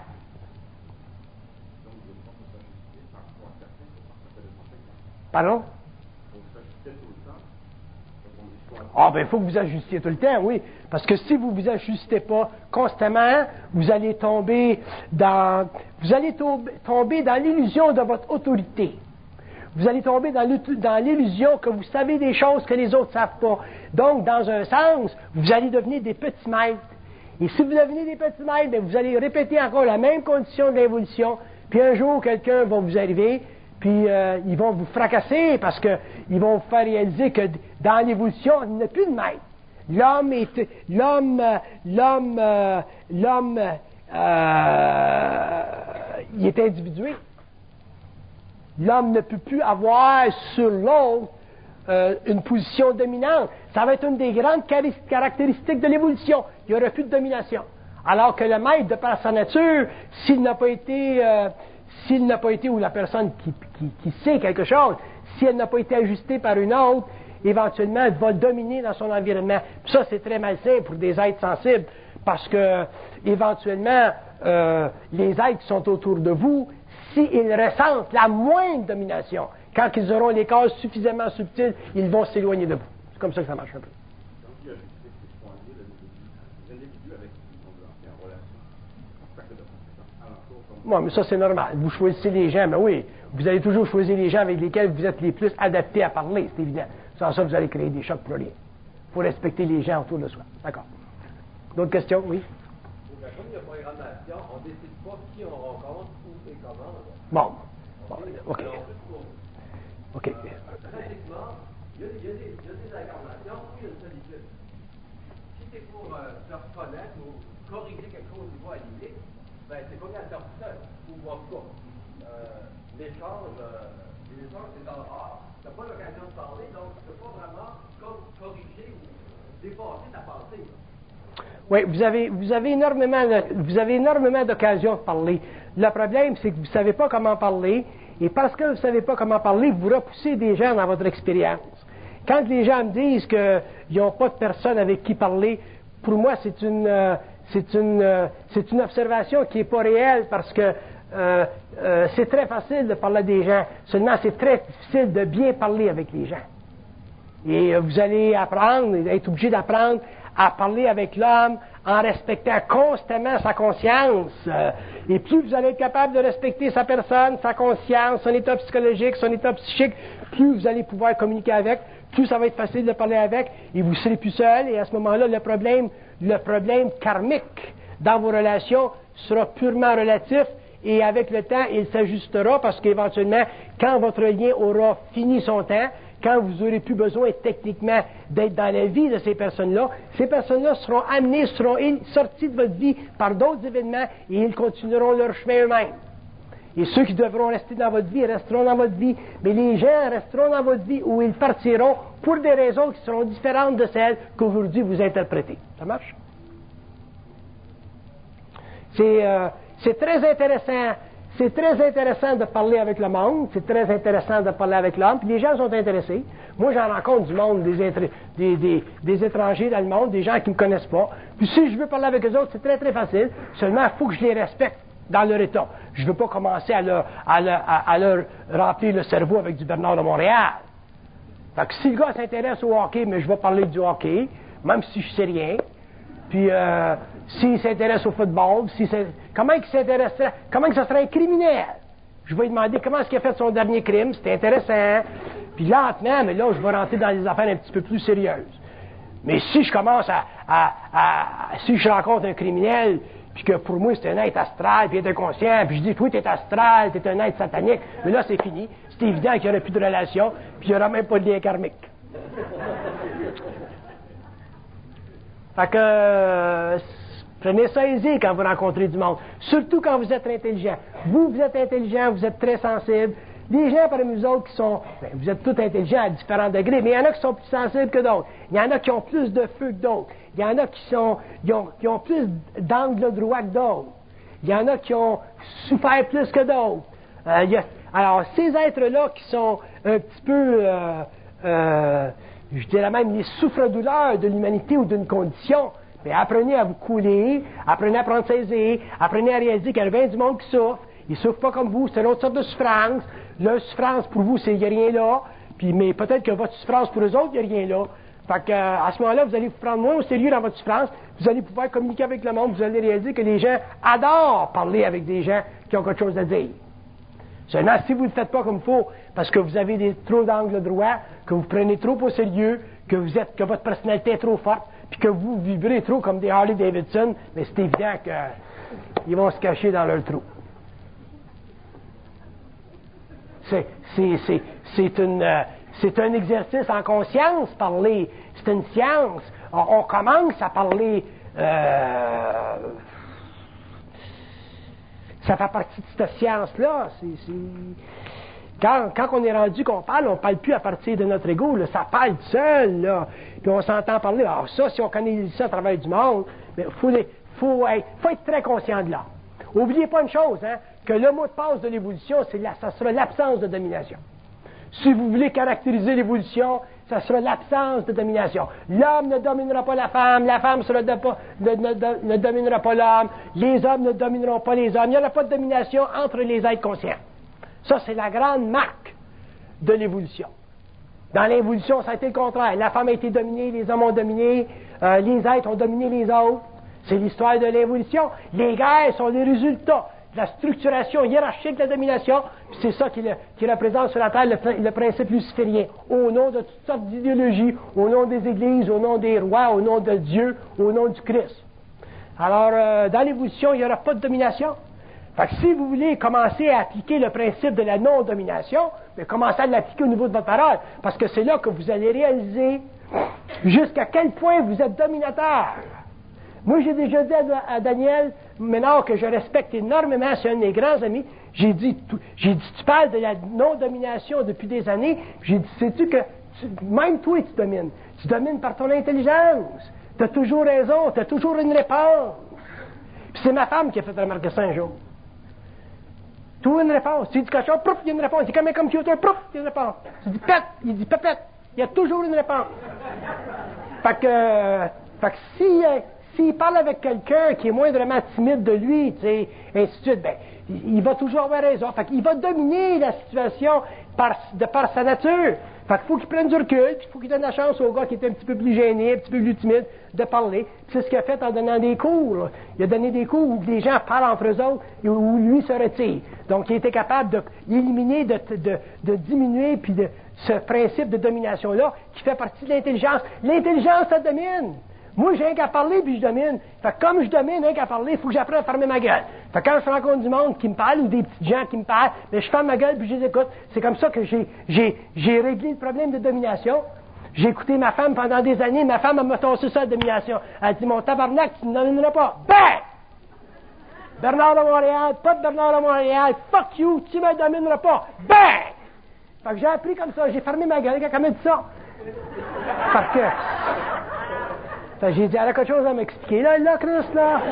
Pardon? Il faut que vous ajustiez tout le temps, oui. Parce que si vous ne vous ajustez pas constamment, vous allez tomber dans l'illusion de votre autorité. Vous allez tomber dans l'illusion que vous savez des choses que les autres ne savent pas. Donc, dans un sens, vous allez devenir des petits maîtres. Et si vous devenez des petits maîtres, vous allez répéter encore la même condition de l'évolution. Puis un jour, quelqu'un va vous arriver, puis ils vont vous fracasser parce qu'ils vont vous faire réaliser que dans l'évolution, il n'y a plus de maître. L'homme, il est individué. L'homme ne peut plus avoir sur l'autre une position dominante. Ça va être une des grandes caractéristiques de l'évolution. Il n'y aura plus de domination. Alors que le maître, de par sa nature, s'il n'a pas été, ou la personne qui sait quelque chose, si elle n'a pas été ajustée par une autre, éventuellement, elle va le dominer dans son environnement. Puis ça, c'est très malsain pour des êtres sensibles, parce que, éventuellement, les êtres qui sont autour de vous, s'ils ressentent la moindre domination, quand ils auront les corps suffisamment subtils, ils vont s'éloigner de vous. C'est comme ça que ça marche un peu. Bon, mais ça, c'est normal. Vous choisissez les gens, mais oui, vous allez toujours choisir les gens avec lesquels vous êtes les plus adaptés à parler, c'est évident. Sans ça, vous allez créer des chocs pour rien. Il faut respecter les gens autour de soi. D'accord. D'autres questions? Oui? Comme il y a programmation, on ne décide pas qui on rencontre, où et comment. Bon, OK. OK. Pratiquement, il y a des incarnations où il y a une solitude. Si c'est pour se reconnaître ou corriger quelque chose au niveau anémique, c'est pas qu'à faire tout seul, ou voir pas. L'échange, c'est dans le rare. Tu n'as pas l'occasion de parler, donc tu ne peux pas vraiment corriger ou dépasser ta pensée. Oui, vous avez énormément d'occasions de parler. Le problème, c'est que vous ne savez pas comment parler, et parce que vous ne savez pas comment parler, vous repoussez des gens dans votre expérience. Quand les gens me disent qu'ils n'ont pas de personne avec qui parler, pour moi, c'est une observation qui n'est pas réelle, parce que c'est très facile de parler à des gens, seulement c'est très difficile de bien parler avec les gens. Et vous allez être obligé d'apprendre à parler avec l'homme en respectant constamment sa conscience. Et plus vous allez être capable de respecter sa personne, sa conscience, son état psychologique, son état psychique, plus vous allez pouvoir communiquer avec, plus ça va être facile de parler avec, et vous serez plus seul, et à ce moment-là, le problème karmique dans vos relations sera purement relatif, et avec le temps, il s'ajustera, parce qu'éventuellement, quand votre lien aura fini son temps, quand vous n'aurez plus besoin techniquement d'être dans la vie de ces personnes-là seront amenées, seront sorties de votre vie par d'autres événements, et ils continueront leur chemin eux-mêmes. Et ceux qui devront rester dans votre vie resteront dans votre vie, mais les gens resteront dans votre vie où ils partiront pour des raisons qui seront différentes de celles qu'aujourd'hui vous interprétez. Ça marche? C'est très intéressant. C'est très intéressant de parler avec le monde, c'est très intéressant de parler avec l'homme, puis les gens sont intéressés. Moi, j'en rencontre du monde, des étrangers dans le monde, des gens qui ne me connaissent pas. Puis si je veux parler avec eux autres, c'est très, très facile. Seulement, il faut que je les respecte dans leur état. Je ne veux pas commencer à leur remplir le cerveau avec du Bernard de Montréal. Fait que si le gars s'intéresse au hockey, mais je vais parler du hockey, même si je sais rien. Puis, s'il s'intéresse au football, comment il s'intéresserait, comment que ce serait un criminel? Je vais lui demander comment est-ce qu'il a fait son dernier crime, c'était intéressant. Puis lentement, mais là, je vais rentrer dans des affaires un petit peu plus sérieuses. Mais si je commence si je rencontre un criminel, puis que pour moi c'est un être astral, puis il est inconscient, puis je dis, toi t'es astral, t'es un être satanique, mais là c'est fini. C'est évident qu'il n'y aura plus de relation, puis il n'y aura même pas de lien karmique. Fait que, prenez ça aisé quand vous rencontrez du monde. Surtout quand vous êtes intelligent. Vous êtes intelligent, vous êtes très sensible. Les gens parmi vous autres qui sont... vous êtes tous intelligents à différents degrés, mais il y en a qui sont plus sensibles que d'autres. Il y en a qui ont plus de feu que d'autres. Il y en a qui ont plus d'angle droit que d'autres. Il y en a qui ont souffert plus que d'autres. Alors, ces êtres-là qui sont un petit peu... je dirais même les souffres-douleurs de l'humanité ou d'une condition, mais apprenez à vous couler, apprenez à prendre saisir, apprenez à réaliser qu'il y a bien du monde qui souffre. Ils ne souffrent pas comme vous, c'est une autre sorte de souffrance. La souffrance pour vous, il n'y a rien là, mais peut-être que votre souffrance pour eux autres, il n'y a rien là. Fait que, à ce moment-là, vous allez vous prendre moins au sérieux dans votre souffrance, vous allez pouvoir communiquer avec le monde, vous allez réaliser que les gens adorent parler avec des gens qui ont quelque chose à dire. Seulement, si vous ne le faites pas comme il faut, parce que vous avez trop d'angles droits, que vous prenez trop au sérieux, que votre personnalité est trop forte, puis que vous vibrez trop comme des Harley Davidson, mais c'est évident qu'ils vont se cacher dans leur trou. C'est un exercice en conscience, parler. C'est une science. On commence à parler. Ça fait partie de cette science-là. Quand on est rendu qu'on parle plus à partir de notre ego. Là, ça parle seul. Là. Puis on s'entend parler. Alors ça, si on connaît ça à travers du monde, il faut être très conscient de là. N'oubliez pas une chose, hein, que le mot de passe de l'évolution, ça sera l'absence de domination. Si vous voulez caractériser l'évolution, ça sera l'absence de domination. L'homme ne dominera pas la femme ne dominera pas l'homme, les hommes ne domineront pas les hommes. Il n'y aura pas de domination entre les êtres conscients. Ça, c'est la grande marque de l'évolution. Dans l'évolution, ça a été le contraire. La femme a été dominée, les hommes ont dominé, les êtres ont dominé les autres. C'est l'histoire de l'évolution. Les guerres sont les résultats de la structuration hiérarchique de la domination, puis c'est ça qui représente sur la Terre le principe luciférien, au nom de toutes sortes d'idéologies, au nom des églises, au nom des rois, au nom de Dieu, au nom du Christ. Alors, dans l'évolution, il n'y aura pas de domination. Fait que si vous voulez commencer à appliquer le principe de la non-domination, mais commencez à l'appliquer au niveau de votre parole, parce que c'est là que vous allez réaliser jusqu'à quel point vous êtes dominateur. Moi, j'ai déjà dit à Daniel Ménard, que je respecte énormément, c'est un de mes grands amis, j'ai dit, tu parles de la non-domination depuis des années, j'ai dit, sais-tu que même toi, tu domines. Tu domines par ton intelligence. Tu as toujours raison, tu as toujours une réponse. Puis c'est ma femme qui a fait remarquer ça un jour. Tu as une réponse. Tu dis quelque chose, prouf, il y a une réponse. C'est comme un computer, prouf, il y a une réponse. Tu dis pète, il dit pépette. Il y a toujours une réponse. Fait que s'il parle avec quelqu'un qui est moindrement timide de lui, tu sais, ainsi de suite, ben, il va toujours avoir raison. Fait qu'il va dominer la situation de par sa nature. Fait qu'il faut qu'il prenne du recul, puis il faut qu'il donne la chance au gars qui est un petit peu plus gêné, un petit peu plus timide, de parler. Puis c'est ce qu'il a fait en donnant des cours. Là. Il a donné des cours où les gens parlent entre eux autres et où lui se retire. Donc, il était capable d'éliminer, de diminuer, puis de ce principe de domination-là qui fait partie de l'intelligence. L'intelligence, ça domine. Moi, j'ai rien qu'à parler, puis je domine. Fait que comme je domine, rien qu'à parler, il faut que j'apprenne à fermer ma gueule. Fait que quand je rencontre du monde qui me parle, ou des petits gens qui me parlent, mais je ferme ma gueule, puis je les écoute. C'est comme ça que j'ai réglé le problème de domination. J'ai écouté ma femme pendant des années, ma femme m'a tossé ça, la domination. Elle dit, mon tabarnak, tu ne domineras pas. Ben! Bernard de Montréal, pas de Bernard de Montréal, fuck you, tu ne me domineras pas. Ben! Fait que j'ai appris comme ça, j'ai fermé ma gueule, quand même dit ça. Parce que... Fait que j'ai dit, elle a quelque chose à m'expliquer, là, Chris, là.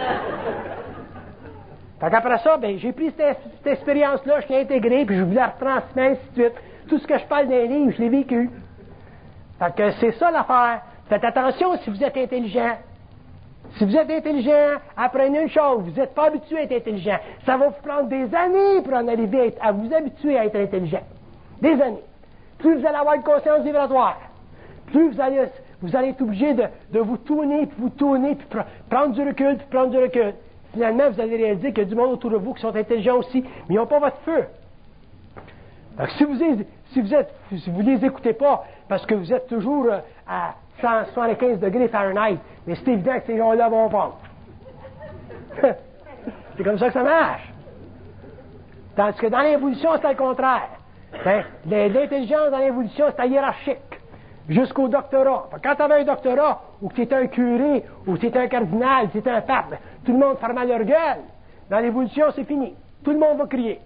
Fait qu'après ça, ben, j'ai pris cette expérience-là, je l'ai intégrée, puis je voulais la retransmettre, ainsi de suite. Tout ce que je parle dans les livres, je l'ai vécu. Fait que c'est ça l'affaire. Faites attention si vous êtes intelligent. Si vous êtes intelligent, apprenez une chose, vous n'êtes pas habitué à être intelligent. Ça va vous prendre des années pour en arriver à vous habituer à être intelligent. Des années. plus vous allez avoir une conscience vibratoire, plus vous allez être obligé de vous tourner, puis prendre du recul, puis prendre du recul. Finalement, vous allez réaliser qu'il y a du monde autour de vous qui sont intelligents aussi, mais ils n'ont pas votre feu. Donc, si vous les écoutez pas, parce que vous êtes toujours à 175 degrés Fahrenheit, mais c'est évident que ces gens-là vont pas. C'est comme ça que ça marche. Tandis que dans l'évolution, c'est le contraire. L'intelligence dans l'évolution, c'est hiérarchique. Jusqu'au doctorat. Quand tu avais un doctorat, ou que tu étais un curé, ou que tu étais un cardinal, tu étais un pape, tout le monde fermait leur gueule. Dans l'évolution, c'est fini. Tout le monde va crier.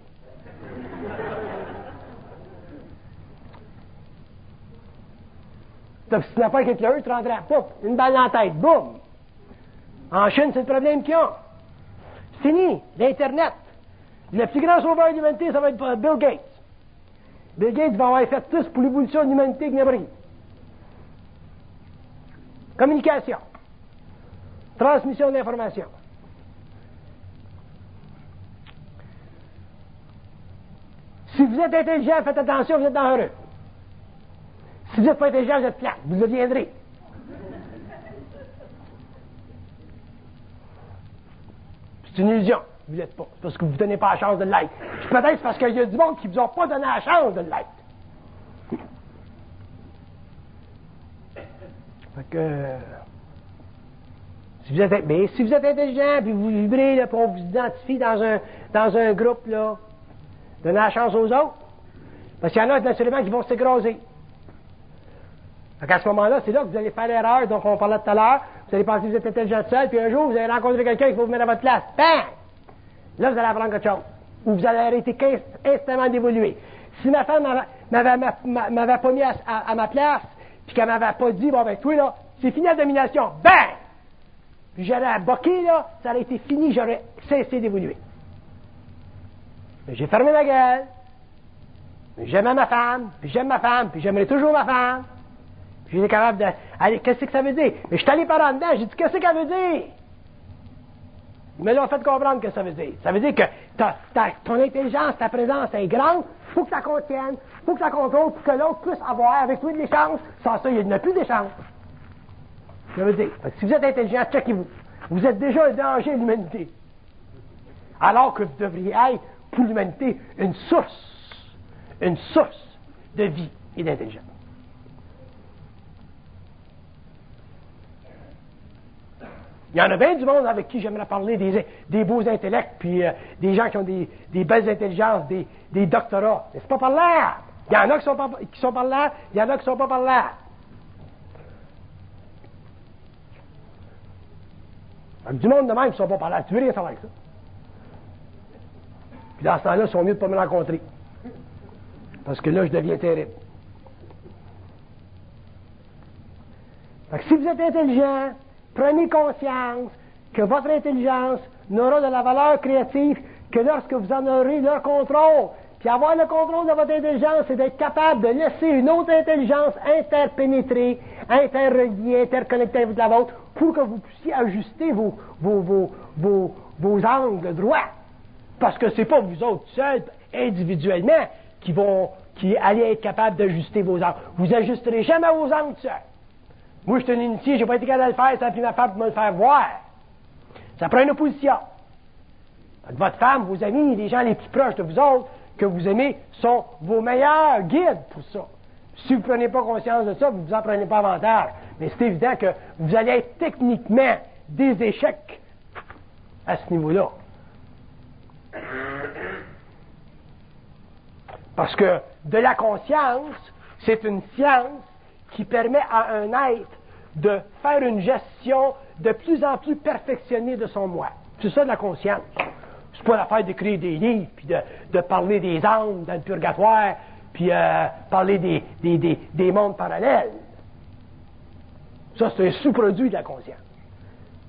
Si tu n'as pas quelqu'un, tu te rendrais pouf, une balle dans la tête, boum. En Chine, c'est le problème qu'ils ont. C'est fini, l'Internet. Le plus grand sauveur de l'humanité, ça va être Bill Gates. Bill Gates va avoir fait plus pour l'évolution de l'humanité que n'importe qui. Communication. Transmission d'informations. Si vous êtes intelligent, faites attention, vous êtes dangereux. Si vous n'êtes pas intelligent, vous êtes plate, vous le deviendrez. C'est une illusion. Vous ne l'êtes pas. C'est parce que vous ne vous donnez pas la chance de l'être. Peut-être c'est parce qu'il y a du monde qui ne vous a pas donné la chance de l'être. Fait que, si vous êtes intelligent, puis vous vibrez, là, puis on vous identifie dans un groupe, là, donnez la chance aux autres. Parce qu'il y en a naturellement qui vont s'écraser. À ce moment-là, c'est là que vous allez faire l'erreur dont on parlait tout à l'heure. Vous allez penser que vous êtes intelligent seul, puis un jour, vous allez rencontrer quelqu'un qui va vous mettre à votre place. Bang! Là, vous allez apprendre quelque chose. Ou vous allez arrêter instantanément d'évoluer. Si ma femme m'avait pas mis à ma place, puis qu'elle m'avait pas dit, bon, ben, toi, là, c'est fini la domination. Bang! Puis j'aurais boqué, là, ça aurait été fini, j'aurais cessé d'évoluer. Mais j'ai fermé ma gueule. J'aimais ma femme, puis j'aime ma femme, puis j'aimerai toujours ma femme. Puis j'étais capable de... Allez, qu'est-ce que ça veut dire? Mais je suis allé par en dedans, j'ai dit, qu'est-ce que ça veut dire? Ils me l'ont fait comprendre que ça veut dire. Ça veut dire que ton intelligence, ta présence est grande, il faut que ça contienne, il faut que ça contrôle pour que l'autre puisse avoir avec toi de l'échange. Sans ça, il n'y a plus d'échange. Ça veut dire, si vous êtes intelligent, checkez-vous. Vous êtes déjà un danger à l'humanité. Alors que vous devriez être, pour l'humanité, une source de vie et d'intelligence. Il y en a bien du monde avec qui j'aimerais parler des beaux intellects, puis des gens qui ont des belles intelligences, des doctorats. Mais c'est pas par là. Il y en a qui sont par là, il y en a qui sont pas par là. Donc, du monde de même qui sont pas par là. Tu veux rien savoir avec ça. Puis dans ce temps-là, ils sont mieux de ne pas me rencontrer. Parce que là, je deviens terrible. Donc, si vous êtes intelligent, prenez conscience que votre intelligence n'aura de la valeur créative que lorsque vous en aurez le contrôle. Puis avoir le contrôle de votre intelligence, c'est d'être capable de laisser une autre intelligence interpénétrer, interrelier, interconnecter avec la vôtre, pour que vous puissiez ajuster vos angles droits. Parce que c'est pas vous autres seuls, individuellement, qui allez être capables d'ajuster vos angles. Vous ajusterez jamais vos angles seuls. Moi, je suis un initié, j'ai pas été capable de le faire, ça a pris ma femme pour me le faire voir. Ça prend une opposition. Votre femme, vos amis, les gens les plus proches de vous autres, que vous aimez, sont vos meilleurs guides pour ça. Si vous ne prenez pas conscience de ça, vous ne vous en prenez pas avantage. Mais c'est évident que vous allez être techniquement des échecs à ce niveau-là. Parce que de la conscience, c'est une science qui permet à un être de faire une gestion de plus en plus perfectionnée de son moi. C'est ça de la conscience. C'est pas l'affaire d'écrire des livres, puis de parler des âmes dans le purgatoire, puis parler des mondes parallèles. Ça, c'est un sous-produit de la conscience.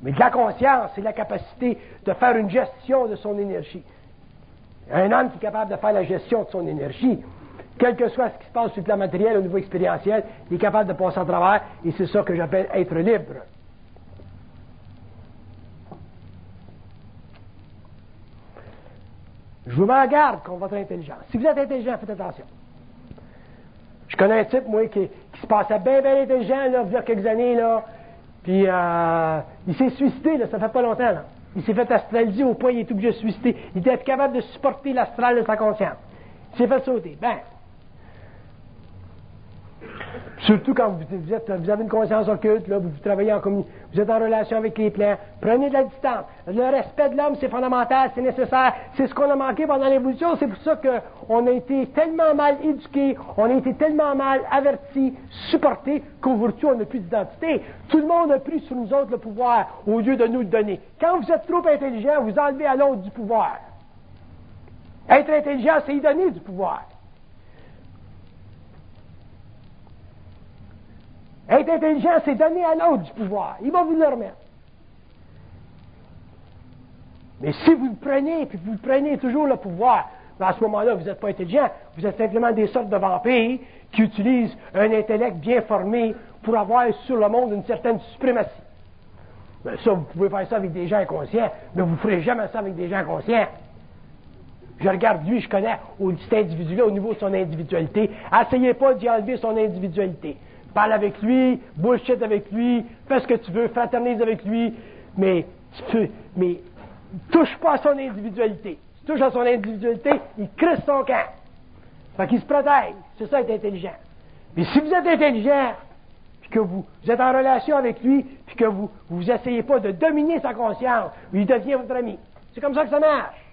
Mais de la conscience, c'est la capacité de faire une gestion de son énergie. Un homme qui est capable de faire la gestion de son énergie, quel que soit ce qui se passe sur le plan matériel au niveau expérientiel, il est capable de passer à travers, et c'est ça que j'appelle être libre. Je vous mets en garde contre votre intelligence. Si vous êtes intelligent, faites attention. Je connais un type, moi, qui se passait bien intelligent, là, il y a quelques années, là, puis il s'est suicidé, là, ça fait pas longtemps, là. Il s'est fait astraliser au point qu'il est obligé de se suicider. Il était capable de supporter l'astral de sa conscience. Il s'est fait sauter. Ben. Surtout quand vous avez une conscience occulte, là, vous travaillez en communauté, vous êtes en relation avec les plans, prenez de la distance. Le respect de l'homme, c'est fondamental, c'est nécessaire, c'est ce qu'on a manqué pendant l'évolution, c'est pour ça qu'on a été tellement mal éduqués, on a été tellement mal avertis, supportés, qu'aujourd'hui on n'a plus d'identité. Tout le monde a pris sur nous autres le pouvoir au lieu de nous le donner. Quand vous êtes trop intelligent, vous enlevez à l'autre du pouvoir. Être intelligent, c'est y donner du pouvoir. Être intelligent, c'est donner à l'autre du pouvoir. Il va vous le remettre. Mais si vous le prenez, puis vous le prenez toujours le pouvoir, à ce moment-là, vous n'êtes pas intelligent. Vous êtes simplement des sortes de vampires qui utilisent un intellect bien formé pour avoir sur le monde une certaine suprématie. Mais ça, vous pouvez faire ça avec des gens inconscients, mais vous ne ferez jamais ça avec des gens conscients. Je regarde lui, je connais cet individu-là au niveau de son individualité. Essayez pas d'y enlever son individualité. Parle avec lui, bullshit avec lui, fais ce que tu veux, fraternise avec lui, mais touche pas à son individualité. Si tu touches à son individualité, il crisse son camp. Fait qu'il se protège. C'est ça être intelligent. Mais si vous êtes intelligent, puis que vous êtes en relation avec lui, puis que vous essayez pas de dominer sa conscience, il devient votre ami. C'est comme ça que ça marche.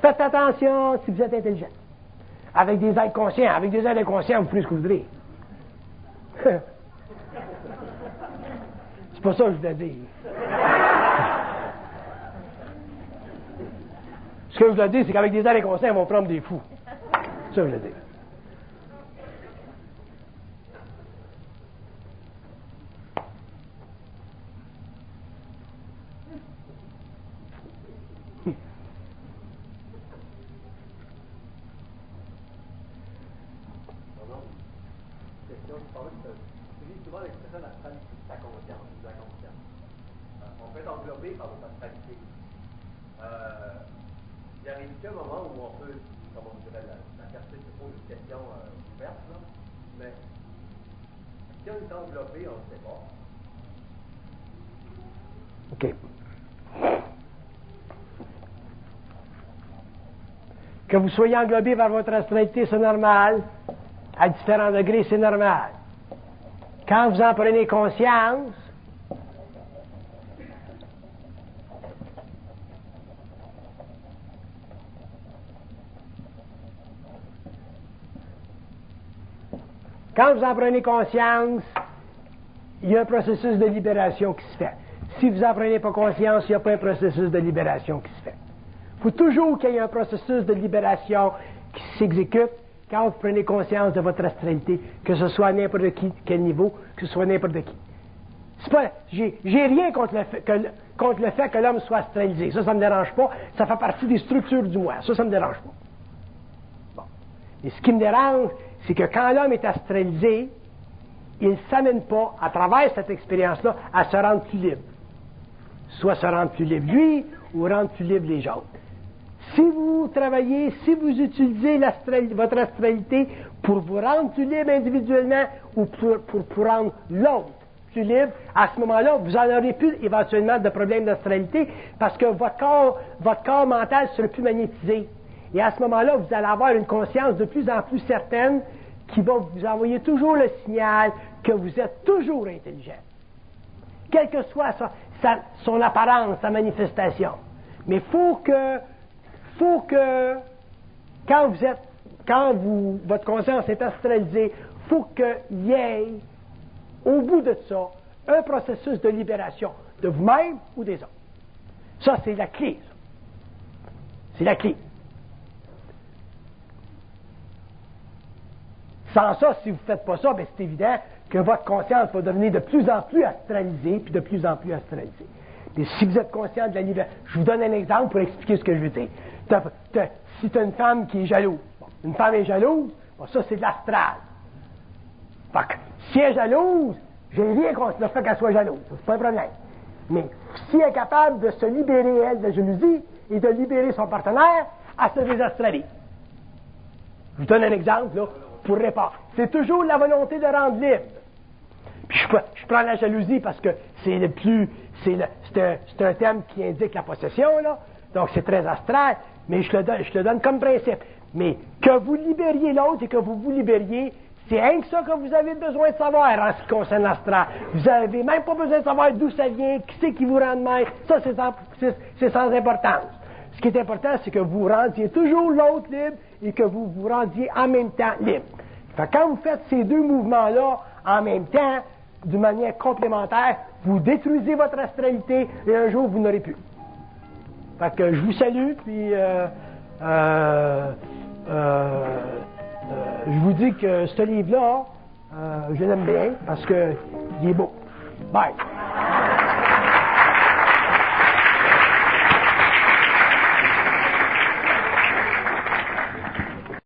Faites attention si vous êtes intelligent. Avec des êtres conscients. Avec des êtres inconscients, vous ferez ce que vous voudrez. C'est pas ça que je voulais dire. Ce que je voulais dire, c'est qu'avec des êtres inconscients, ils vont prendre des fous. C'est ça que je voulais dire. Par votre astralité. Il arrive qu'un moment où on peut, comme on dirait, la personne se pose une question ouverte, là, mais si on est englobé, on ne sait pas. OK. Que vous soyez englobé par votre astralité, c'est normal. À différents degrés, c'est normal. Quand vous en prenez conscience, quand vous en prenez conscience, il y a un processus de libération qui se fait. Si vous n'en prenez pas conscience, il n'y a pas un processus de libération qui se fait. Il faut toujours qu'il y ait un processus de libération qui s'exécute quand vous prenez conscience de votre astralité, que ce soit à n'importe qui, quel niveau, que ce soit n'importe qui. C'est pas, j'ai rien contre le fait que l'homme soit astralisé. Ça me dérange pas. Ça fait partie des structures du moi. Ça me dérange pas. Bon. Et ce qui me dérange, c'est que quand l'homme est astralisé, il ne s'amène pas, à travers cette expérience-là, à se rendre plus libre. Soit se rendre plus libre lui, ou rendre plus libre les autres. Si vous travaillez, si vous utilisez votre astralité pour vous rendre plus libre individuellement, ou pour rendre l'autre plus libre, à ce moment-là, vous en aurez plus éventuellement de problèmes d'astralité, parce que votre corps mental sera plus magnétisé. Et à ce moment-là, vous allez avoir une conscience de plus en plus certaine qui va vous envoyer toujours le signal que vous êtes toujours intelligent. Quelle que soit son apparence, sa manifestation. Mais il faut que quand votre conscience est astralisée, il faut qu'il y ait, au bout de ça, un processus de libération de vous-même ou des autres. Ça, c'est la clé. C'est la clé. Sans ça, si vous ne faites pas ça, c'est évident que votre conscience va devenir de plus en plus astralisée, puis de plus en plus astralisée. Mais si vous êtes conscient de la liberté, je vous donne un exemple pour expliquer ce que je veux dire. Si tu as une femme qui est jalouse, une femme est jalouse, ça c'est de l'astral. Fait que, si elle est jalouse, j'ai rien contre le fait qu'elle soit jalouse, c'est pas un problème. Mais si elle est capable de se libérer, elle, de la jalousie, et de libérer son partenaire, à se désastraliser. Je vous donne un exemple, là, pour répondre. C'est toujours la volonté de rendre libre. Puis je prends la jalousie parce que c'est le plus, c'est un thème qui indique la possession, là. Donc c'est très astral, mais je le donne comme principe. Mais que vous libériez l'autre et que vous vous libériez, c'est rien que ça que vous avez besoin de savoir en ce qui concerne l'astral. Vous n'avez même pas besoin de savoir d'où ça vient, qui c'est qui vous rend de même. Ça, c'est sans importance. Ce qui est important, c'est que vous rendiez toujours l'autre libre et que vous vous rendiez en même temps libre. Fait que quand vous faites ces deux mouvements-là en même temps, d'une manière complémentaire, vous détruisez votre astralité et un jour, vous n'aurez plus. Fait que je vous salue, puis je vous dis que ce livre-là, je l'aime bien parce qu'il est beau. Bye!